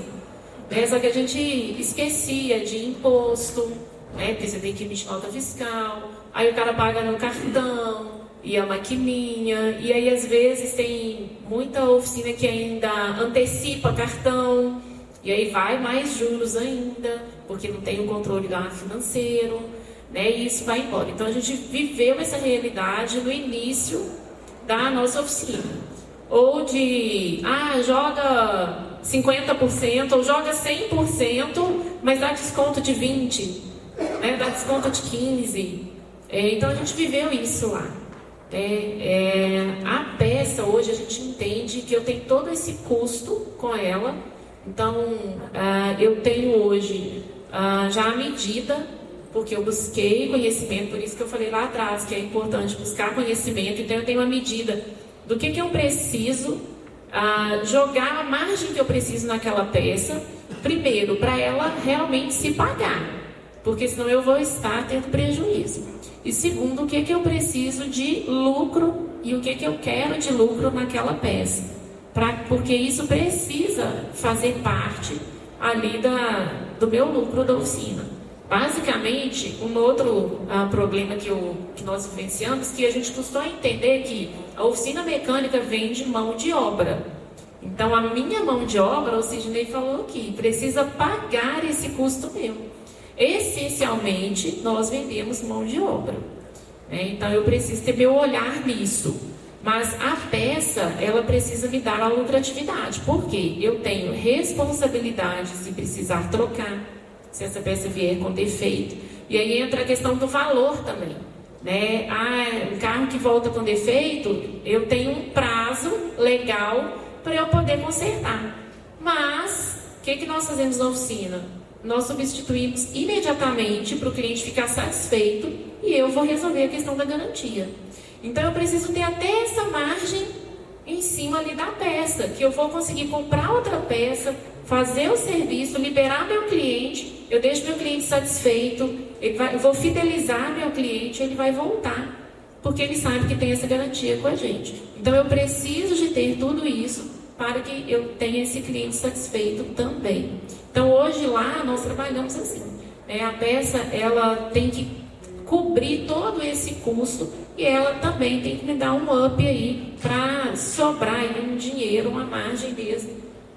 Só que a gente esquecia de imposto, né, porque você tem que emitir nota fiscal, aí o cara paga no cartão, e a maquininha, e aí às vezes tem muita oficina que ainda antecipa cartão, e aí vai mais juros ainda, porque não tem o controle do ato financeiro, né, e isso vai embora. Então a gente viveu essa realidade no início da nossa oficina, ou de, joga 50%, ou joga 100%, mas dá desconto de 20%, né, dá desconto de 15%, então a gente viveu isso lá. A peça hoje a gente entende que eu tenho todo esse custo com ela, então eu tenho hoje já a medida, porque eu busquei conhecimento, por isso que eu falei lá atrás que é importante buscar conhecimento. Então eu tenho a medida do que eu preciso jogar a margem que eu preciso naquela peça, primeiro para ela realmente se pagar, porque senão eu vou estar tendo prejuízo. E segundo, o que eu preciso de lucro e o que eu quero de lucro naquela peça. Porque isso precisa fazer parte ali do meu lucro da oficina. Basicamente, um outro problema que nós vivenciamos, que a gente custou entender que a oficina mecânica vende mão de obra. Então, a minha mão de obra, o Sidney falou aqui, precisa pagar esse custo meu. Essencialmente, nós vendemos mão de obra, né? Então eu preciso ter meu olhar nisso. Mas a peça, ela precisa me dar a lucratividade. Por quê? Eu tenho responsabilidade se precisar trocar, se essa peça vier com defeito. E aí entra a questão do valor também, né? Um carro que volta com defeito, eu tenho um prazo legal para eu poder consertar. Mas, o que nós fazemos na oficina? Nós substituímos imediatamente para o cliente ficar satisfeito e eu vou resolver a questão da garantia. Então eu preciso ter até essa margem em cima ali da peça, que eu vou conseguir comprar outra peça, fazer o serviço, liberar meu cliente, eu deixo meu cliente satisfeito, eu vou fidelizar meu cliente, ele vai voltar, porque ele sabe que tem essa garantia com a gente. Então eu preciso de ter tudo isso para que eu tenha esse cliente satisfeito também. Então hoje lá nós trabalhamos assim, a peça ela tem que cobrir todo esse custo e ela também tem que me dar um up aí para sobrar aí um dinheiro, uma margem mesmo,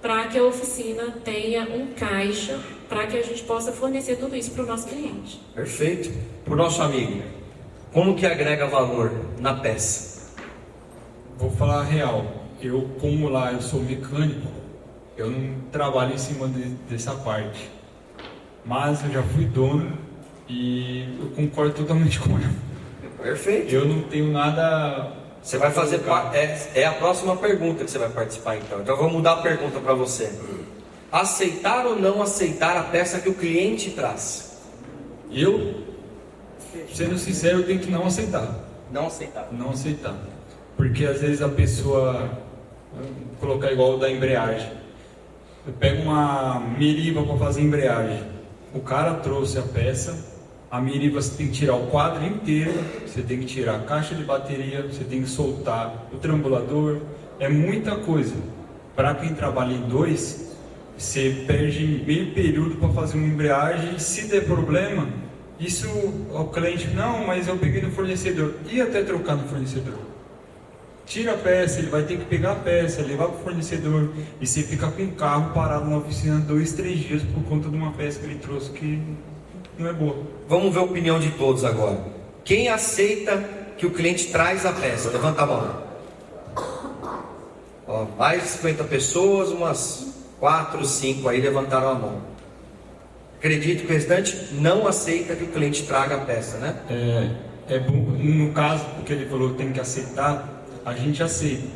para que a oficina tenha um caixa, para que a gente possa fornecer tudo isso para o nosso cliente. Perfeito. Para o nosso amigo, como que agrega valor na peça? Vou falar a real. Eu, como lá eu sou mecânico, eu não trabalho em cima dessa parte. Mas eu já fui dono e eu concordo totalmente com ele. Perfeito. Eu não tenho nada... Você vai fazer é a próxima pergunta que você vai participar então. Então eu vou mudar a pergunta para você. Aceitar ou não aceitar a peça que o cliente traz? Eu, sendo sincero, eu tenho que não aceitar. Não aceitar. Não aceitar. Porque às vezes a pessoa, vou colocar igual o da embreagem. Eu pego uma miriva para fazer embreagem. O cara trouxe a peça, a miriva você tem que tirar o quadro inteiro, você tem que tirar a caixa de bateria, você tem que soltar o trambulador, é muita coisa. Para quem trabalha em dois, você perde meio período para fazer uma embreagem, se der problema, isso o cliente, não, mas eu peguei no fornecedor, e até trocar no fornecedor. tira a peça, ele vai ter que pegar a peça, levar para o fornecedor, e você fica com o carro parado na oficina 2, 3 dias por conta de uma peça que ele trouxe que não é boa. Vamos ver a opinião de todos agora. Quem aceita que o cliente traz a peça? Levanta a mão. Ó, mais de 50 pessoas, umas 4, 5 aí levantaram a mão. Acredito que o restante não aceita que o cliente traga a peça, né? É bom, no caso, porque ele falou que tem que aceitar, a gente aceita.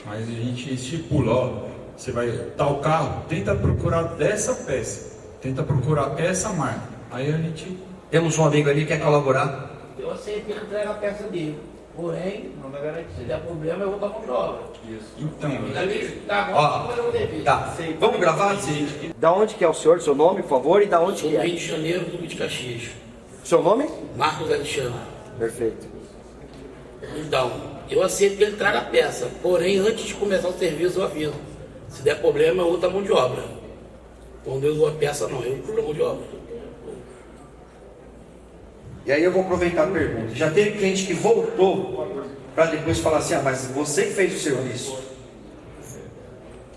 Mas a gente estipula, ó, você vai tal carro, tenta procurar dessa peça, tenta procurar essa marca. Aí a gente... Temos um amigo ali que quer colaborar. Eu aceito que ele entrega a peça dele. Porém, não me garante. Se der problema, eu vou dar mão de obra. Então, Tá bom, ó, depois eu vou dever. tá. Vamos gravar? Da onde que é o senhor, seu nome, por favor, e da onde Sou que do é? Rio de Janeiro, Clube de Caxias. Seu nome? Marcos Alexandre. Perfeito. Então, eu aceito que ele traga a peça. Porém, antes de começar o serviço, eu aviso. Se der problema, eu vou dar mão de obra. Quando eu dou a peça, não. Eu dou mão de obra. E aí eu vou aproveitar a pergunta. Já teve cliente que voltou para depois falar assim, mas você que fez o serviço?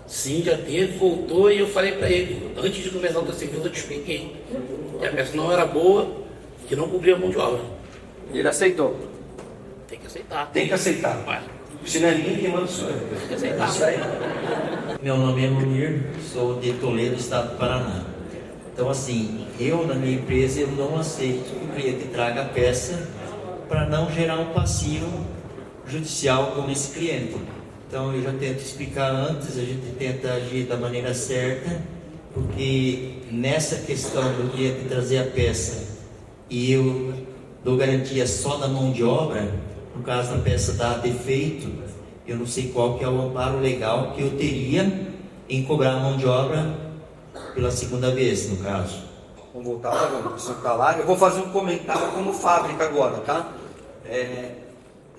Sim, já teve, voltou e eu falei pra ele, antes de começar o serviço, eu te expliquei. Que a peça não era boa, que não cobria a mão de obra. Ele aceitou. Tem que aceitar. Tem que aceitar. Vai. Senão ninguém que manda o senhor. Tem que aceitar. Isso aí. Meu nome é Munir, sou de Toledo, estado do Paraná. Então, assim, eu na minha empresa eu não aceito que o cliente traga a peça para não gerar um passivo judicial com esse cliente. Então, eu já tento explicar antes, a gente tenta agir da maneira certa, porque nessa questão do cliente trazer a peça e eu dou garantia só da mão de obra, no caso da peça dar defeito, eu não sei qual que é o amparo legal que eu teria em cobrar a mão de obra pela segunda vez, no caso. Vamos voltar lá, vamos soltar lá. Eu vou fazer um comentário como fábrica agora, tá?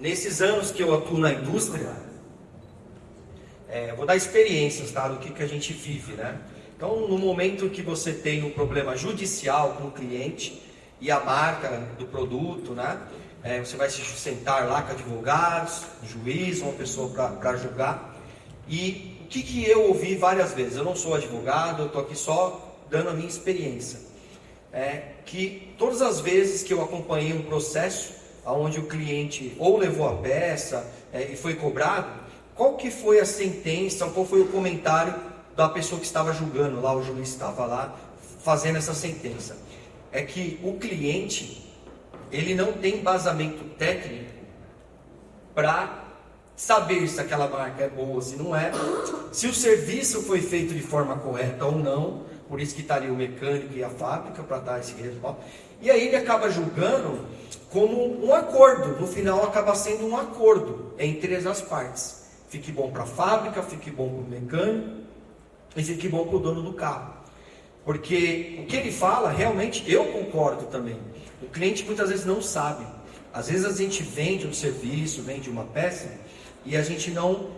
Nesses anos que eu atuo na indústria, vou dar experiências, tá? Do que a gente vive, né? Então, no momento que você tem um problema judicial com o cliente e a marca do produto, né? Você vai se sentar lá com advogados, juiz, uma pessoa para julgar. E o que eu ouvi várias vezes? Eu não sou advogado, eu estou aqui só dando a minha experiência. Que todas as vezes que eu acompanhei um processo onde o cliente ou levou a peça e foi cobrado, qual que foi a sentença, qual foi o comentário da pessoa que estava julgando lá, o juiz estava lá fazendo essa sentença? É que o cliente, ele não tem embasamento técnico para saber se aquela marca é boa, se não é, se o serviço foi feito de forma correta ou não, por isso que estaria o mecânico e a fábrica para dar esse resultado. E aí ele acaba julgando como um acordo, no final acaba sendo um acordo entre as partes. Fique bom para a fábrica, fique bom para o mecânico e fique bom para o dono do carro. Porque o que ele fala, realmente, eu concordo também. O cliente muitas vezes não sabe. Às vezes a gente vende um serviço, vende uma peça e a gente não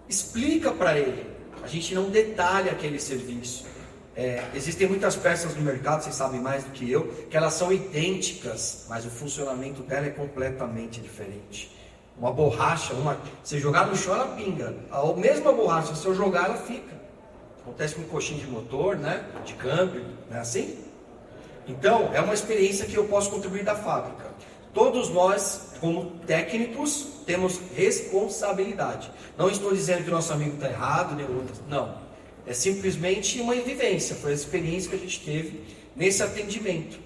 explica para ele, a gente não detalha aquele serviço. Existem muitas peças no mercado, vocês sabem mais do que eu, que elas são idênticas, mas o funcionamento dela é completamente diferente. Uma borracha, você jogar no chão, ela pinga. A mesma borracha, se eu jogar, ela fica. Acontece com coxinha de motor, né? De câmbio, não é assim? Então, é uma experiência que eu posso contribuir da fábrica. Todos nós, como técnicos, temos responsabilidade. Não estou dizendo que o nosso amigo está errado, nem outro. Não. É simplesmente uma vivência. Foi a experiência que a gente teve nesse atendimento.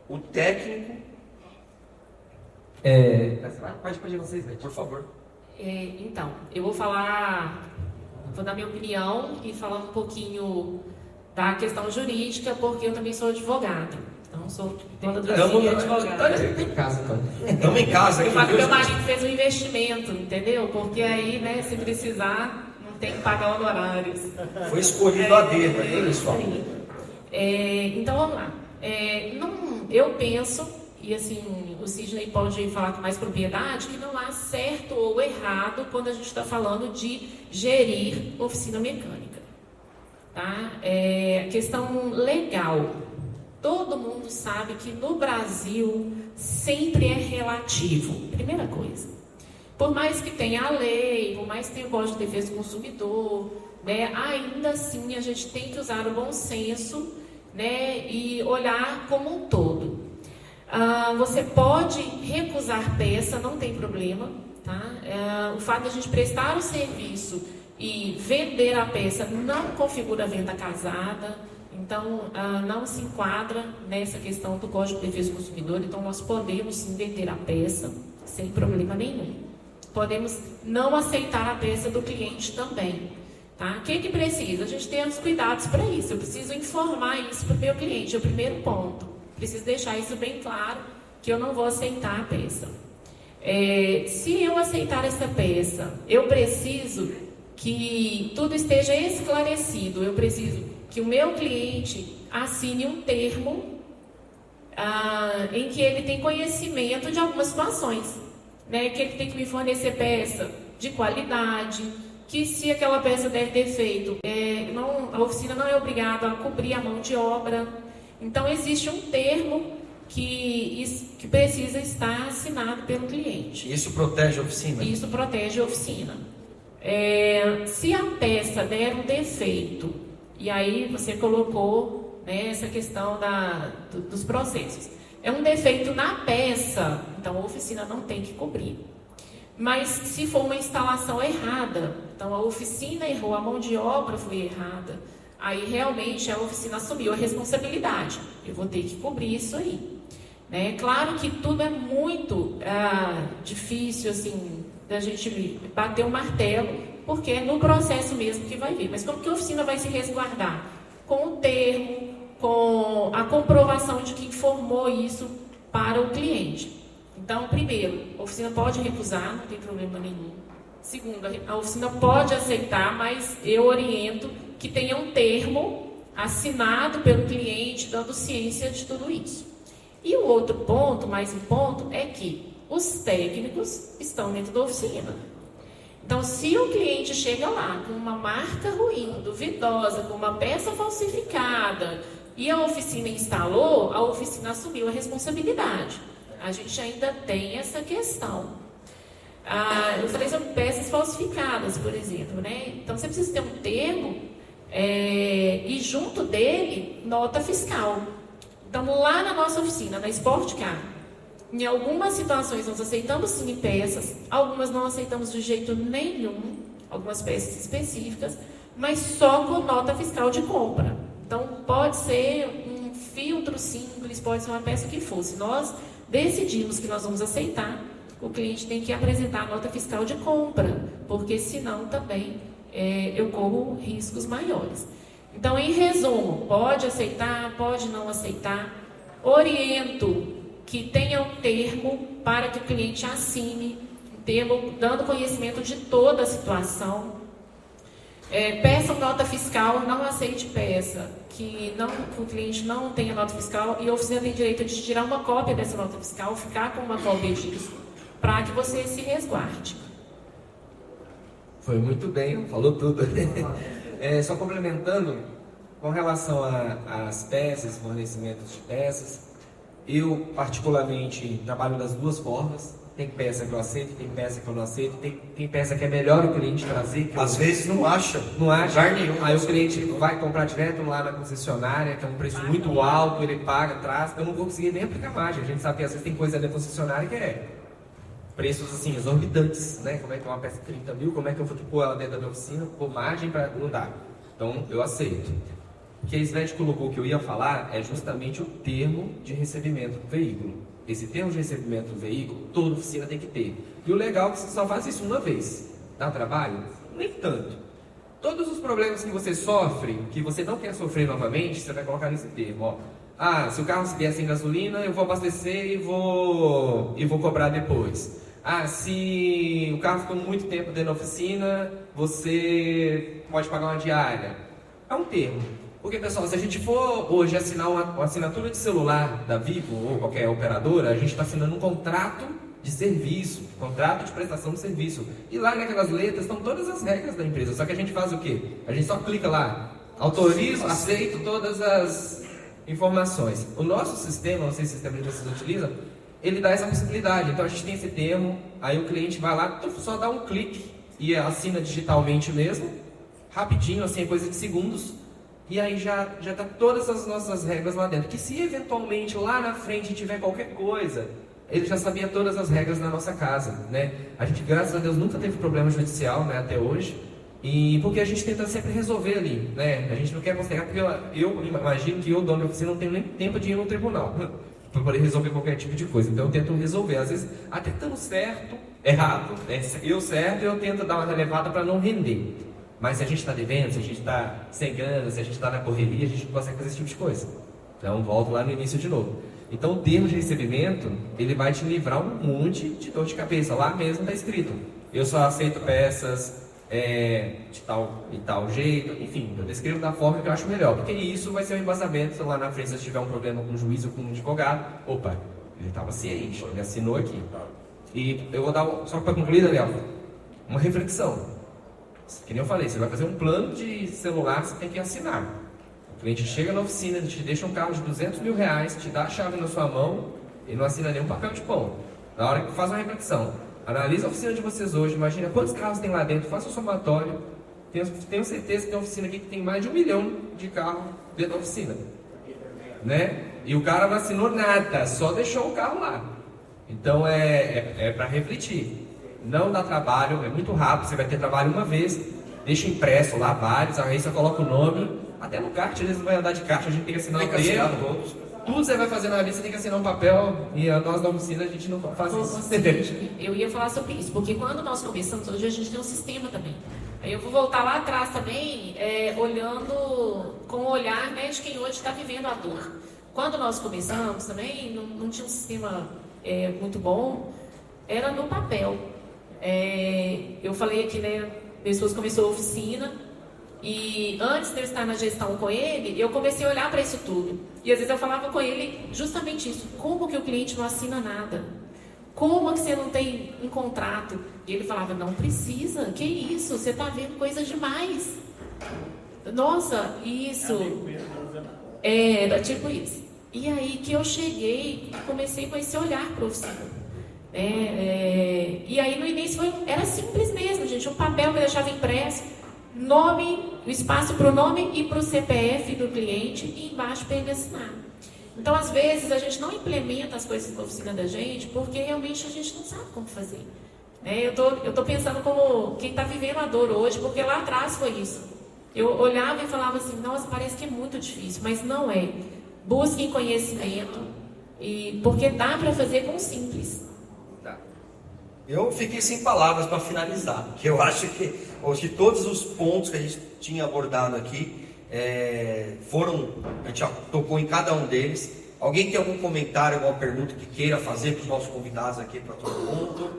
O técnico... Pode vocês, né? Por favor. Então, eu vou dar minha opinião e falar um pouquinho da questão jurídica, porque eu também sou advogada. Então, sou dona do e advogada. Em casa, então. Estamos em casa aqui. Eu falo que meu marido fez um investimento, entendeu? Porque aí, né, se precisar, não tem que pagar honorários. Foi escolhido a dedo aí, pessoal. Então, vamos lá. Eu penso, e assim, o Sidney pode falar com mais propriedade, que não há certo ou errado quando a gente está falando de gerir oficina mecânica. Tá? Questão legal. Todo mundo sabe que no Brasil sempre é relativo. Primeira coisa. Por mais que tenha a lei, por mais que tenha o Código de Defesa do Consumidor, né, ainda assim a gente tem que usar o bom senso, né, e olhar como um todo. Você pode recusar peça, não tem problema, tá? O fato de a gente prestar o serviço e vender a peça não configura venda casada, então não se enquadra nessa questão do Código de Defesa do Consumidor, então nós podemos sim vender a peça sem problema nenhum. Podemos não aceitar a peça do cliente também. Tá? O que precisa? A gente tem os cuidados para isso. Eu preciso informar isso para o meu cliente, é o primeiro ponto. Preciso deixar isso bem claro, que eu não vou aceitar a peça. Se eu aceitar essa peça, eu preciso que tudo esteja esclarecido. Eu preciso que o meu cliente assine um termo em que ele tem conhecimento de algumas situações, né? Que ele tem que me fornecer peça de qualidade, que se aquela peça der defeito, a oficina não é obrigada a cobrir a mão de obra. Então, existe um termo que precisa estar assinado pelo cliente. Isso protege a oficina? Isso protege a oficina. Se a peça der um defeito, e aí você colocou, né, essa questão dos processos. É um defeito na peça, então a oficina não tem que cobrir. Mas se for uma instalação errada, então a oficina errou, a mão de obra foi errada, aí realmente a oficina assumiu a responsabilidade. Eu vou ter que cobrir isso aí. Né? Claro que tudo é muito difícil assim, da gente bater o martelo, porque é no processo mesmo que vai vir. Mas como que a oficina vai se resguardar? Com o termo, com a comprovação de que informou isso para o cliente. Então, primeiro, a oficina pode recusar, não tem problema nenhum. Segundo, a oficina pode aceitar, mas eu oriento que tenha um termo assinado pelo cliente, dando ciência de tudo isso. E o outro ponto, mais um ponto, é que os técnicos estão dentro da oficina. Então, se o cliente chega lá com uma marca ruim, duvidosa, com uma peça falsificada, e a oficina instalou, a oficina assumiu a responsabilidade. A gente ainda tem essa questão. Eu falei sobre peças falsificadas, por exemplo, né? Então, você precisa ter um termo e junto dele, nota fiscal. Então, lá na nossa oficina, na Sport Car, em algumas situações nós aceitamos sim peças, algumas não aceitamos de jeito nenhum, algumas peças específicas, mas só com nota fiscal de compra. Então, pode ser um filtro simples, pode ser uma peça que fosse. Nós decidimos que nós vamos aceitar, o cliente tem que apresentar a nota fiscal de compra, porque senão também eu corro riscos maiores. Então, em resumo, pode aceitar, pode não aceitar, oriento que tenha um termo para que o cliente assine, um termo dando conhecimento de toda a situação. Peça nota fiscal, não aceite peça que o cliente não tenha nota fiscal e a oficina tem direito de tirar uma cópia dessa nota fiscal, ficar com uma cópia disso, para que você se resguarde. Foi muito bem, falou tudo. Só complementando, com relação às peças, fornecimentos de peças, eu particularmente trabalho das duas formas. Tem peça que eu aceito, tem peça que eu não aceito, tem peça que é melhor o cliente trazer. Às vezes não acha. Não acha. Lugar nenhum. Aí o cliente vai comprar direto lá na concessionária, que é um preço muito alto, ele paga, traz. Eu não vou conseguir nem aplicar margem. A gente sabe que às vezes tem coisa da concessionária que é preços assim, exorbitantes, né? Como é que é uma peça de 30 mil, como é que eu vou pôr ela dentro da minha oficina, pôr margem para não dar. Então eu aceito. O que a Svete colocou que eu ia falar é justamente o termo de recebimento do veículo. Esse termo de recebimento do veículo, toda oficina tem que ter. E o legal é que você só faz isso uma vez. Dá trabalho? Nem tanto. Todos os problemas que você sofre, que você não quer sofrer novamente, você vai colocar nesse termo. Ó. Se o carro vier sem gasolina, eu vou abastecer e vou cobrar depois. Se o carro ficou muito tempo dentro da oficina, você pode pagar uma diária. É um termo. Porque, pessoal, se a gente for hoje assinar uma assinatura de celular da Vivo ou qualquer operadora, a gente está assinando um contrato de serviço, contrato de prestação de serviço. E lá naquelas letras estão todas as regras da empresa. Só que a gente faz o quê? A gente só clica lá, autorizo, aceito todas as informações. O nosso sistema, não sei se o sistema que vocês utilizam, ele dá essa possibilidade. Então a gente tem esse termo, aí o cliente vai lá, só dá um clique e assina digitalmente mesmo, rapidinho, assim, coisa de segundos, e aí já tá todas as nossas regras lá dentro. Que se eventualmente lá na frente tiver qualquer coisa, ele já sabia todas as regras na nossa casa, né? A gente, graças a Deus, nunca teve problema judicial, né, até hoje. E porque a gente tenta sempre resolver ali, né? A gente não quer postergar, porque eu imagino que eu, dono da oficina, não tenho nem tempo de ir no tribunal para poder resolver qualquer tipo de coisa. Então eu tento resolver, às vezes até estando certo, errado, eu certo, eu tento dar uma relevada para não render. Mas se a gente está devendo, se a gente está sem grana, se a gente está na correria, a gente não consegue fazer esse tipo de coisa. Então volto lá no início de novo. Então o termo de recebimento, ele vai te livrar um monte de dor de cabeça. Lá mesmo está escrito, eu só aceito peças de tal e tal jeito, enfim, eu descrevo da forma que eu acho melhor, porque isso vai ser um embasamento lá na frente, se tiver um problema com o juiz ou com o advogado, opa, ele estava ciente, ele assinou aqui. E eu vou dar, só para concluir, Daniel, uma reflexão. Que nem eu falei, você vai fazer um plano de celular, você tem que assinar. O cliente chega na oficina, te deixa um carro de 200 mil reais, te dá a chave na sua mão e não assina nenhum papel de pão. Na hora que faz uma reflexão, analisa a oficina de vocês hoje, imagina quantos carros tem lá dentro, faça o somatório. Tenho certeza que tem uma oficina aqui que tem mais de 1 milhão de carros dentro da oficina, né? E o cara não assinou nada, só deixou o carro lá. Então é para refletir. Não dá trabalho, é muito rápido, você vai ter trabalho uma vez, deixa impresso lá vários, aí você coloca o nome, até no kart, às vezes vai andar de kart, a gente tem que assinar todos. Tudo você vai fazer na vida, você tem que assinar um papel, e nós da oficina a gente não faz isso. Eu ia falar sobre isso, porque quando nós começamos, hoje a gente tem um sistema também. Aí eu vou voltar lá atrás também, olhando com o olhar, né, de quem hoje está vivendo a dor. Quando nós começamos também, não tinha um sistema muito bom, era no papel. Eu falei aqui, né, pessoas começou a oficina, e antes de eu estar na gestão com ele, eu comecei a olhar para isso tudo. E às vezes eu falava com ele justamente isso. Como que o cliente não assina nada? Como que você não tem um contrato? E ele falava, não precisa. Que isso? Você está vendo coisa demais. Nossa, isso. Era tipo isso. E aí que eu cheguei e comecei com esse olhar para a oficina. E aí no início era simples mesmo, gente. Um papel que eu deixava impresso. Nome, o espaço para o nome e para o CPF do cliente e embaixo para ele assinar. Então, às vezes, a gente não implementa as coisas na oficina da gente porque realmente a gente não sabe como fazer. Eu tô pensando como quem está vivendo a dor hoje, porque lá atrás foi isso. Eu olhava e falava assim, nossa, parece que é muito difícil, mas não é. Busquem conhecimento, porque dá para fazer com simples. Eu fiquei sem palavras para finalizar, porque eu acho que todos os pontos que a gente tinha abordado aqui a gente já tocou em cada um deles. Alguém tem algum comentário, alguma pergunta que queira fazer para os nossos convidados aqui, para todo mundo?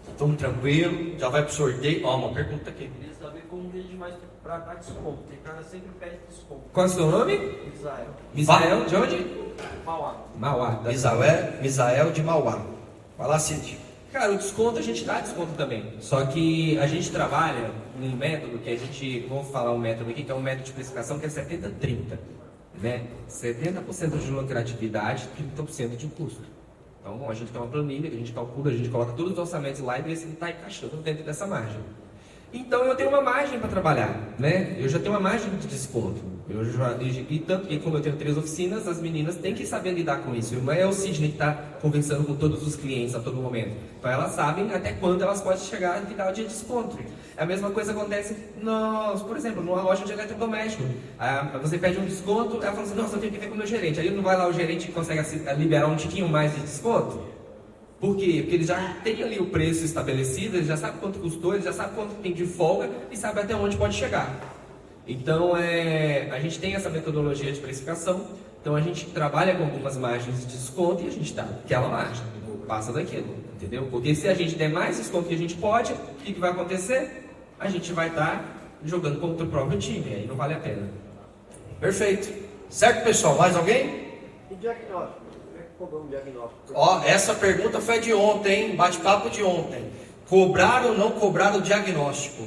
Estamos tranquilo, já vai para o sorteio. Uma pergunta aqui. Eu queria saber como vende mais para dar desconto, porque o cara sempre pede desconto. Qual é o seu nome? Misael. Misael, de onde? Mauá. Misael de Mauá. Vai lá, Cid. Cara, o desconto, a gente dá desconto também. Só que a gente trabalha num método que a gente, vamos falar um método aqui, que é um método de precificação que é 70-30. Né? 70% de lucratividade, 30% de custo. Então a gente tem uma planilha que a gente calcula, a gente coloca todos os orçamentos lá e vê se ele está encaixando dentro dessa margem. Então eu tenho uma margem para trabalhar, né? Eu já tenho uma margem de desconto. E tanto que como eu tenho 3 oficinas, as meninas têm que saber lidar com isso. Não é o Sidney que está conversando com todos os clientes a todo momento. Então elas sabem até quando elas podem chegar e dar o dia de desconto. A mesma coisa acontece, por exemplo, numa loja de eletrodoméstico. Você pede um desconto, ela fala assim, nossa, eu tenho que ver com o meu gerente. Aí não vai lá o gerente e consegue liberar um tiquinho mais de desconto. Por quê? Porque ele já tem ali o preço estabelecido, ele já sabe quanto custou, ele já sabe quanto tem de folga e sabe até onde pode chegar. Então, a gente tem essa metodologia de precificação, então a gente trabalha com algumas margens de desconto e a gente dá aquela margem, passa daquilo, entendeu? Porque se a gente der mais desconto que a gente pode, o que vai acontecer? A gente vai estar jogando contra o próprio time, aí não vale a pena. Perfeito. Certo, pessoal? Mais alguém? E diagnóstico? Cobrar um diagnóstico? Essa pergunta foi de ontem, bate-papo de ontem. Cobrar ou não cobrar o diagnóstico?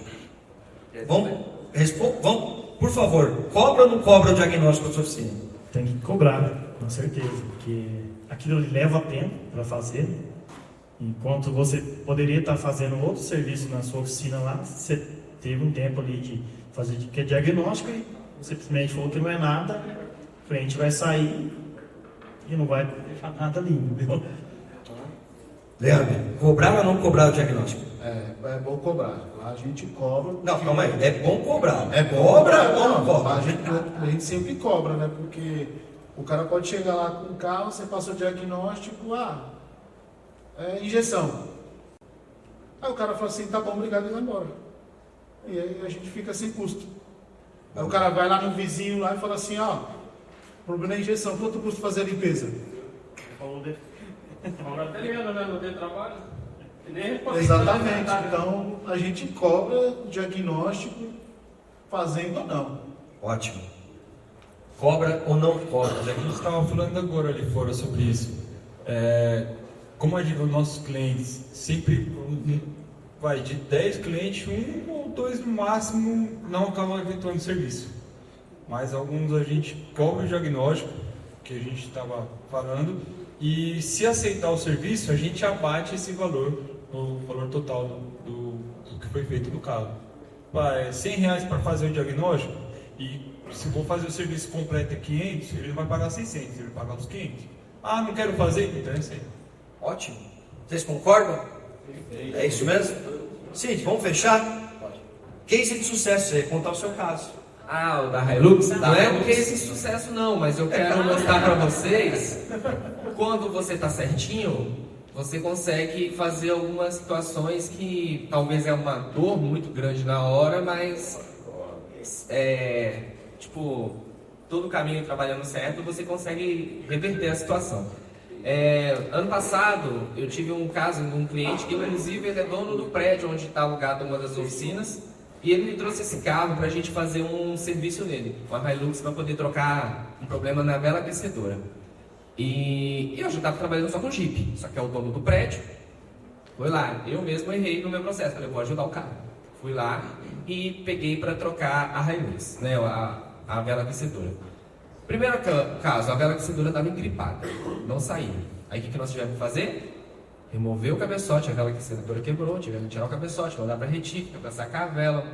Vamos, por favor, cobra ou não cobra o diagnóstico da sua oficina? Tem que cobrar, com certeza, porque aquilo ali leva tempo para fazer. Enquanto você poderia estar fazendo outro serviço na sua oficina lá, você teve um tempo ali de fazer diagnóstico e você simplesmente falou que não é nada, o cliente vai sair e não vai deixar nada ali, entendeu? Leandro, cobrar ou não cobrar o diagnóstico? É bom cobrar. Lá a gente cobra. Não, calma aí. É bom cobrar. É bom Cobra cobrar, ou não cobra? A gente sempre cobra, né? Porque o cara pode chegar lá com o carro, você passa o diagnóstico, injeção. Aí o cara fala assim, tá bom, obrigado, e vai embora. E aí a gente fica sem custo. Aí o cara vai lá no vizinho lá e fala assim, problema é injeção, quanto custa fazer a limpeza? Agora tá ligado, né? Não tem trabalho. Exatamente. Então a gente cobra diagnóstico, fazendo ou não. Ótimo. Cobra ou não cobra? A gente estava falando agora ali fora sobre isso. Como os nossos clientes sempre vai de 10 clientes, 1 ou 2 no máximo não acabam efetuando serviço. Mas alguns a gente cobra o diagnóstico, que a gente estava falando, e se aceitar o serviço, a gente abate esse valor, o valor total do que foi feito no carro. R$100 para fazer o diagnóstico, e se for fazer o serviço completo é 500, ele vai pagar 600, ele vai pagar os 500. Não quero fazer, então é 100. Ótimo. Vocês concordam? É isso mesmo? Cid, vamos fechar? Case de sucesso, você ia contar o seu caso. O da Hilux? Não é um case de sucesso não, mas eu quero mostrar para vocês, quando você está certinho, você consegue fazer algumas situações que talvez é uma dor muito grande na hora, mas todo o caminho trabalhando certo, você consegue reverter a situação. Ano passado, eu tive um caso de um cliente que, inclusive, ele é dono do prédio onde está alugado uma das oficinas, e ele me trouxe esse carro para a gente fazer um serviço nele, com a Hilux, para poder trocar um problema na vela aquecedora. E eu já estava trabalhando só com Jeep, só que é o dono do prédio. Foi lá, eu mesmo errei no meu processo, falei, vou ajudar o cara. Fui lá e peguei para trocar a Hilux, né, a vela aquecedora. Primeiro caso, a vela aquecedora estava engripada, não saía. Aí o que nós tivemos que fazer? Remover o cabeçote, a vela aquecedora quebrou, tivemos que tirar o cabeçote, mandar para retífica, para sacar a vela,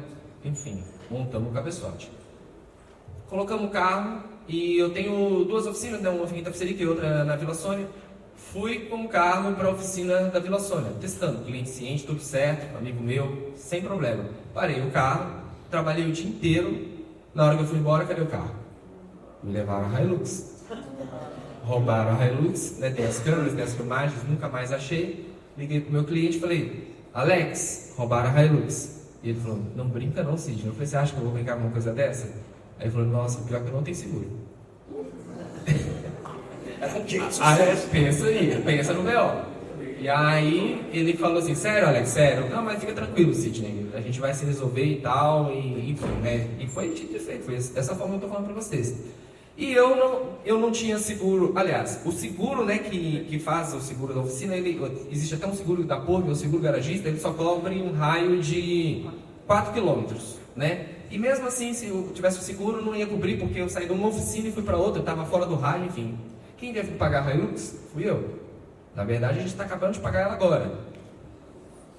enfim, montamos o cabeçote. Colocamos o carro e eu tenho 2 oficinas, uma fica em Itapecerica e outra na Vila Sônia. Fui com o carro para a oficina da Vila Sônia, testando, cliente ciente, tudo certo, amigo meu, sem problema. Parei o carro, trabalhei o dia inteiro, na hora que eu fui embora, cadê o carro? Me levaram a Hilux. Roubaram a Hilux, né? Tem as câmeras, tem as filmagens, nunca mais achei. Liguei pro meu cliente e falei, Alex, roubaram a Hilux. E ele falou, não brinca não, Sidney. Eu falei, você acha que eu vou brincar com uma coisa dessa? Aí ele falou, nossa, pior que eu não tenho seguro. Pensa aí, pensa no B.O. E aí ele falou assim, sério, Alex, sério? Não, mas fica tranquilo, Sidney, a gente vai se resolver e tal, e enfim, né? E foi dito e feito, foi dessa forma que eu tô falando pra vocês. E eu não tinha seguro, aliás, o seguro, né, que faz o seguro da oficina, existe até um seguro da Porto, o seguro garagista, ele só cobre um raio de 4 km, né? E mesmo assim, se eu tivesse o seguro, não ia cobrir, porque eu saí de uma oficina e fui para outra, eu estava fora do raio, enfim. Quem deve pagar a Hilux? Fui eu. Na verdade, a gente está acabando de pagar ela agora.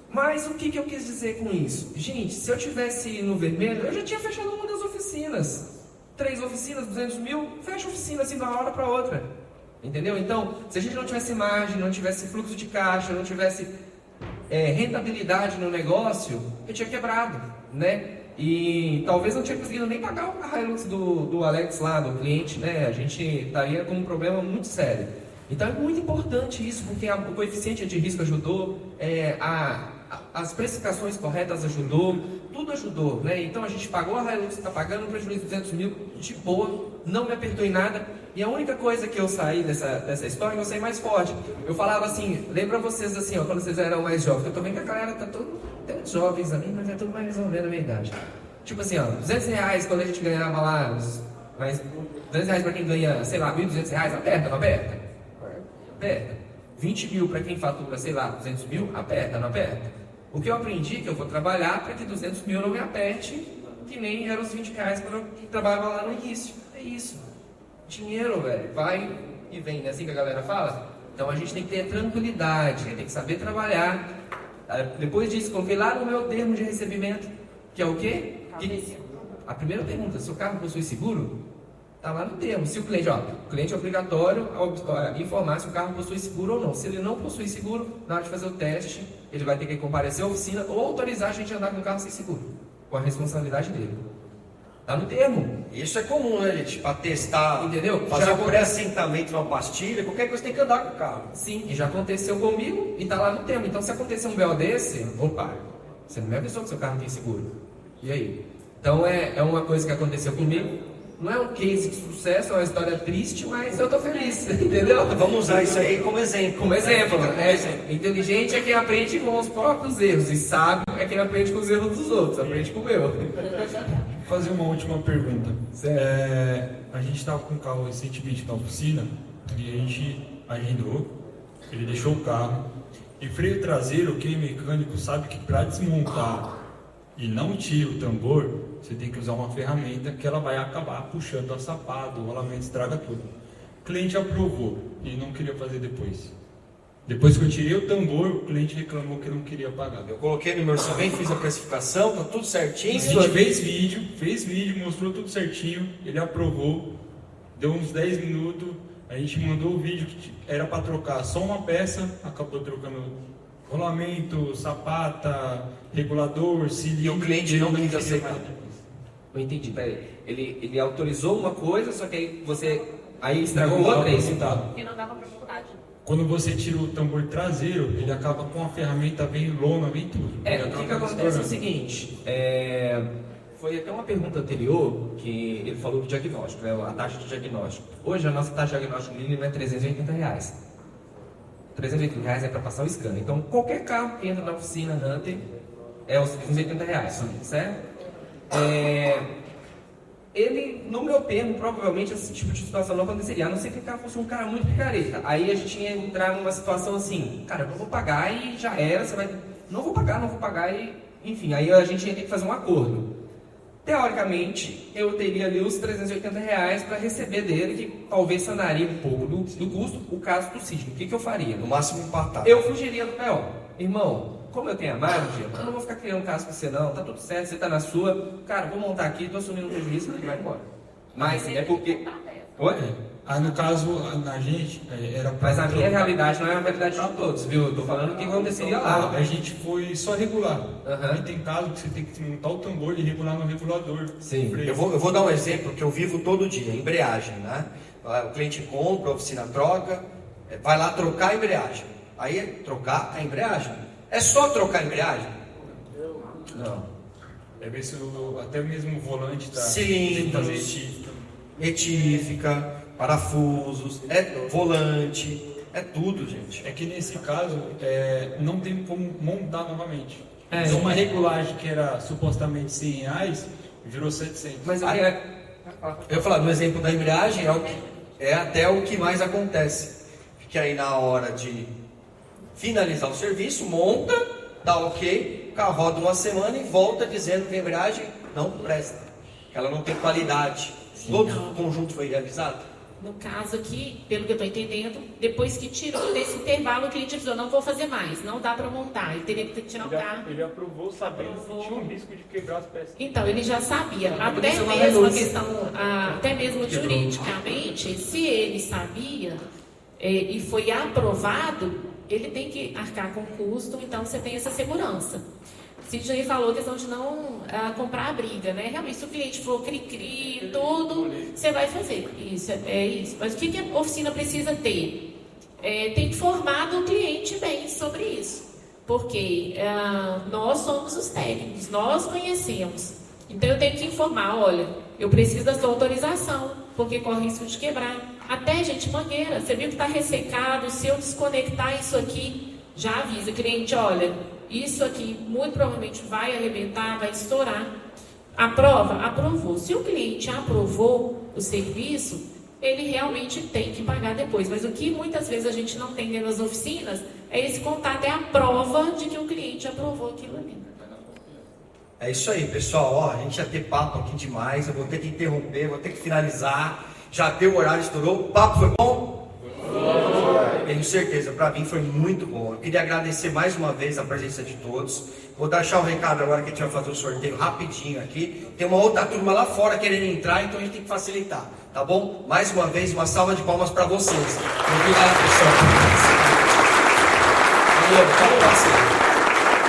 Mas o que eu quis dizer com isso? Gente, se eu tivesse no vermelho, eu já tinha fechado uma das oficinas. 3 oficinas, 200 mil, fecha a oficina assim de uma hora para outra. Entendeu? Então, se a gente não tivesse margem, não tivesse fluxo de caixa, não tivesse rentabilidade no negócio, eu tinha quebrado, né? E talvez não tinha conseguido nem pagar a Hilux do Alex lá, do cliente, né? A gente estaria com um problema muito sério. Então é muito importante isso, porque o coeficiente de risco ajudou, as precificações corretas ajudou, tudo ajudou, né? Então a gente pagou a Hilux, está pagando um prejuízo de 200 mil, de boa, não me apertou em nada. E a única coisa que eu saí dessa história, eu saí mais forte. Eu falava assim, lembra vocês assim, ó, quando vocês eram mais jovens, eu tô vendo que a galera tá todo, até jovens a mim, mas é tudo mais ou menos a minha idade. Tipo assim, ó, R$200 quando a gente ganhava lá, mas R$200 para quem ganha, sei lá, R$1.200, aperta, não aperta? Aperta. 20 mil para quem fatura, sei lá, 200 mil, aperta, não aperta? O que eu aprendi é que eu vou trabalhar para que 200 mil não me aperte, que nem eram os R$20 quando eu trabalhava lá no início. É isso. Dinheiro, velho, vai e vem, não é assim que a galera fala? Então a gente tem que ter tranquilidade, tem que saber trabalhar. Depois disso, coloquei lá no meu termo de recebimento, que é o quê? A primeira pergunta, seu carro possui seguro? Está lá no termo. Se o cliente é obrigatório a informar se o carro possui seguro ou não. Se ele não possui seguro, na hora de fazer o teste, ele vai ter que comparecer à oficina ou autorizar a gente a andar com o carro sem seguro, com a responsabilidade dele. Está no termo. Isso é comum, né, gente? Para testar, entendeu? Fazer o pré-assentamento numa pastilha, qualquer coisa tem que andar com o carro. Sim, e já aconteceu comigo e está lá no termo. Então, se acontecer um BO desse, opa, você não me avisou que seu carro tem seguro. E aí? Então, é uma coisa que aconteceu comigo. Não é um case de sucesso, é uma história triste, mas eu tô feliz, entendeu? Vamos usar isso aí como exemplo. Como exemplo, inteligente é quem aprende com os próprios erros, e sábio é quem aprende com os erros dos outros, aprende com o meu. Vou fazer uma última pergunta. A gente estava com o carro recentemente na oficina e a gente agendou, ele deixou o carro, e freio traseiro, quem é mecânico sabe que para desmontar e não tira o tambor, você tem que usar uma ferramenta que ela vai acabar puxando a sapato, o rolamento estraga tudo. O cliente aprovou e não queria fazer depois. Depois que eu tirei o tambor, o cliente reclamou que não queria pagar. Eu coloquei no meu orçamento, fiz a precificação, tá tudo certinho. A gente fez vídeo, mostrou tudo certinho, ele aprovou, deu uns 10 minutos, a gente mandou o vídeo que era para trocar só uma peça, acabou trocando rolamento, sapata, regulador, cilindro. E o cliente não quis aceitar. Eu entendi, peraí. Ele autorizou uma coisa, só que aí estragou outra, é isso? E não dava profundidade. Quando você tira o tambor traseiro, ele acaba com a ferramenta, vem lona, vem tudo. O que acontece é o seguinte, foi até uma pergunta anterior que ele falou do diagnóstico, né, a taxa de diagnóstico. Hoje a nossa taxa de diagnóstico mínima é R$380. R$380 é para passar o scanner. Então qualquer carro que entra na oficina Hunter é os R$380, certo? Ele, no meu termo, provavelmente esse tipo de situação não aconteceria, a não ser que o cara fosse um cara muito picareta. Aí a gente ia entrar numa situação assim, cara, eu não vou pagar e já era, você vai... Não vou pagar e... Enfim, aí a gente ia ter que fazer um acordo. Teoricamente, eu teria ali os R$380 para receber dele, que talvez sanaria um pouco do custo, o caso do Sidney. O que eu faria? No máximo empatar. Eu fugiria do PO. Irmão, como eu tenho a margem, eu não vou ficar criando caso com você não, tá tudo certo, você tá na sua, cara, vou montar aqui, tô assumindo o prejuízo e vai embora. Mas é porque... Oi? No caso, a gente era pra... Mas a minha realidade não é a realidade de todos, viu? Eu tô falando o que aconteceria lá. A gente foi só regular. Aí tem caso que você tem que montar o tambor e regular no regulador. Sim. Eu vou dar um exemplo que eu vivo todo dia, embreagem, né? O cliente compra, a oficina troca, vai lá trocar a embreagem. Aí é trocar a embreagem. É só trocar a embreagem? Não. É ver se até mesmo o volante tá... Cilindros, retífica, parafusos, volante, é tudo, gente. É que nesse caso, não tem como montar novamente. É. Então, uma regulagem que era supostamente R$100, virou 700. Mas eu ia falar, no exemplo da embreagem, é até o que mais acontece. Que aí na hora de finalizar o serviço, monta, dá ok, o carro roda uma semana e volta dizendo que a embreagem não presta, que ela não tem qualidade. Sim, todo o conjunto foi realizado? No caso aqui, pelo que eu estou entendendo, depois que tirou desse intervalo, o cliente avisou, não vou fazer mais, não dá para montar, ele teria que tirar o carro. Ele aprovou sabendo que tinha um risco de quebrar as peças. Então, ele já sabia, até mesmo a questão, até mesmo juridicamente, se ele sabia e foi aprovado, ele tem que arcar com o custo, então você tem essa segurança. Sidney falou a questão de não comprar a briga, né? Realmente, se o cliente for cri-cri, tudo, você vai fazer. Isso, é isso. Mas o que a oficina precisa ter? Tem formado o cliente bem sobre isso. Porque nós somos os técnicos, nós conhecemos. Então, eu tenho que informar, olha, eu preciso da sua autorização, porque corre risco de quebrar. Até, gente, mangueira, você viu que está ressecado, se eu desconectar isso aqui, já avisa o cliente, olha, isso aqui muito provavelmente vai arrebentar, vai estourar. Aprova? Aprovou. Se o cliente aprovou o serviço, ele realmente tem que pagar depois. Mas o que muitas vezes a gente não tem dentro das oficinas é esse contato, é a prova de que o cliente aprovou aquilo ali. É isso aí, pessoal. A gente ia ter papo aqui demais, eu vou ter que interromper, vou ter que finalizar. Já deu o horário, estourou. O papo foi bom? Tenho certeza, para mim foi muito bom. Eu queria agradecer mais uma vez a presença de todos. Vou deixar o recado agora que a gente vai fazer o sorteio rapidinho aqui. Tem uma outra turma lá fora querendo entrar, então a gente tem que facilitar, tá bom? Mais uma vez, uma salva de palmas para vocês. Obrigado, pessoal. Valeu, tchau, parceiro.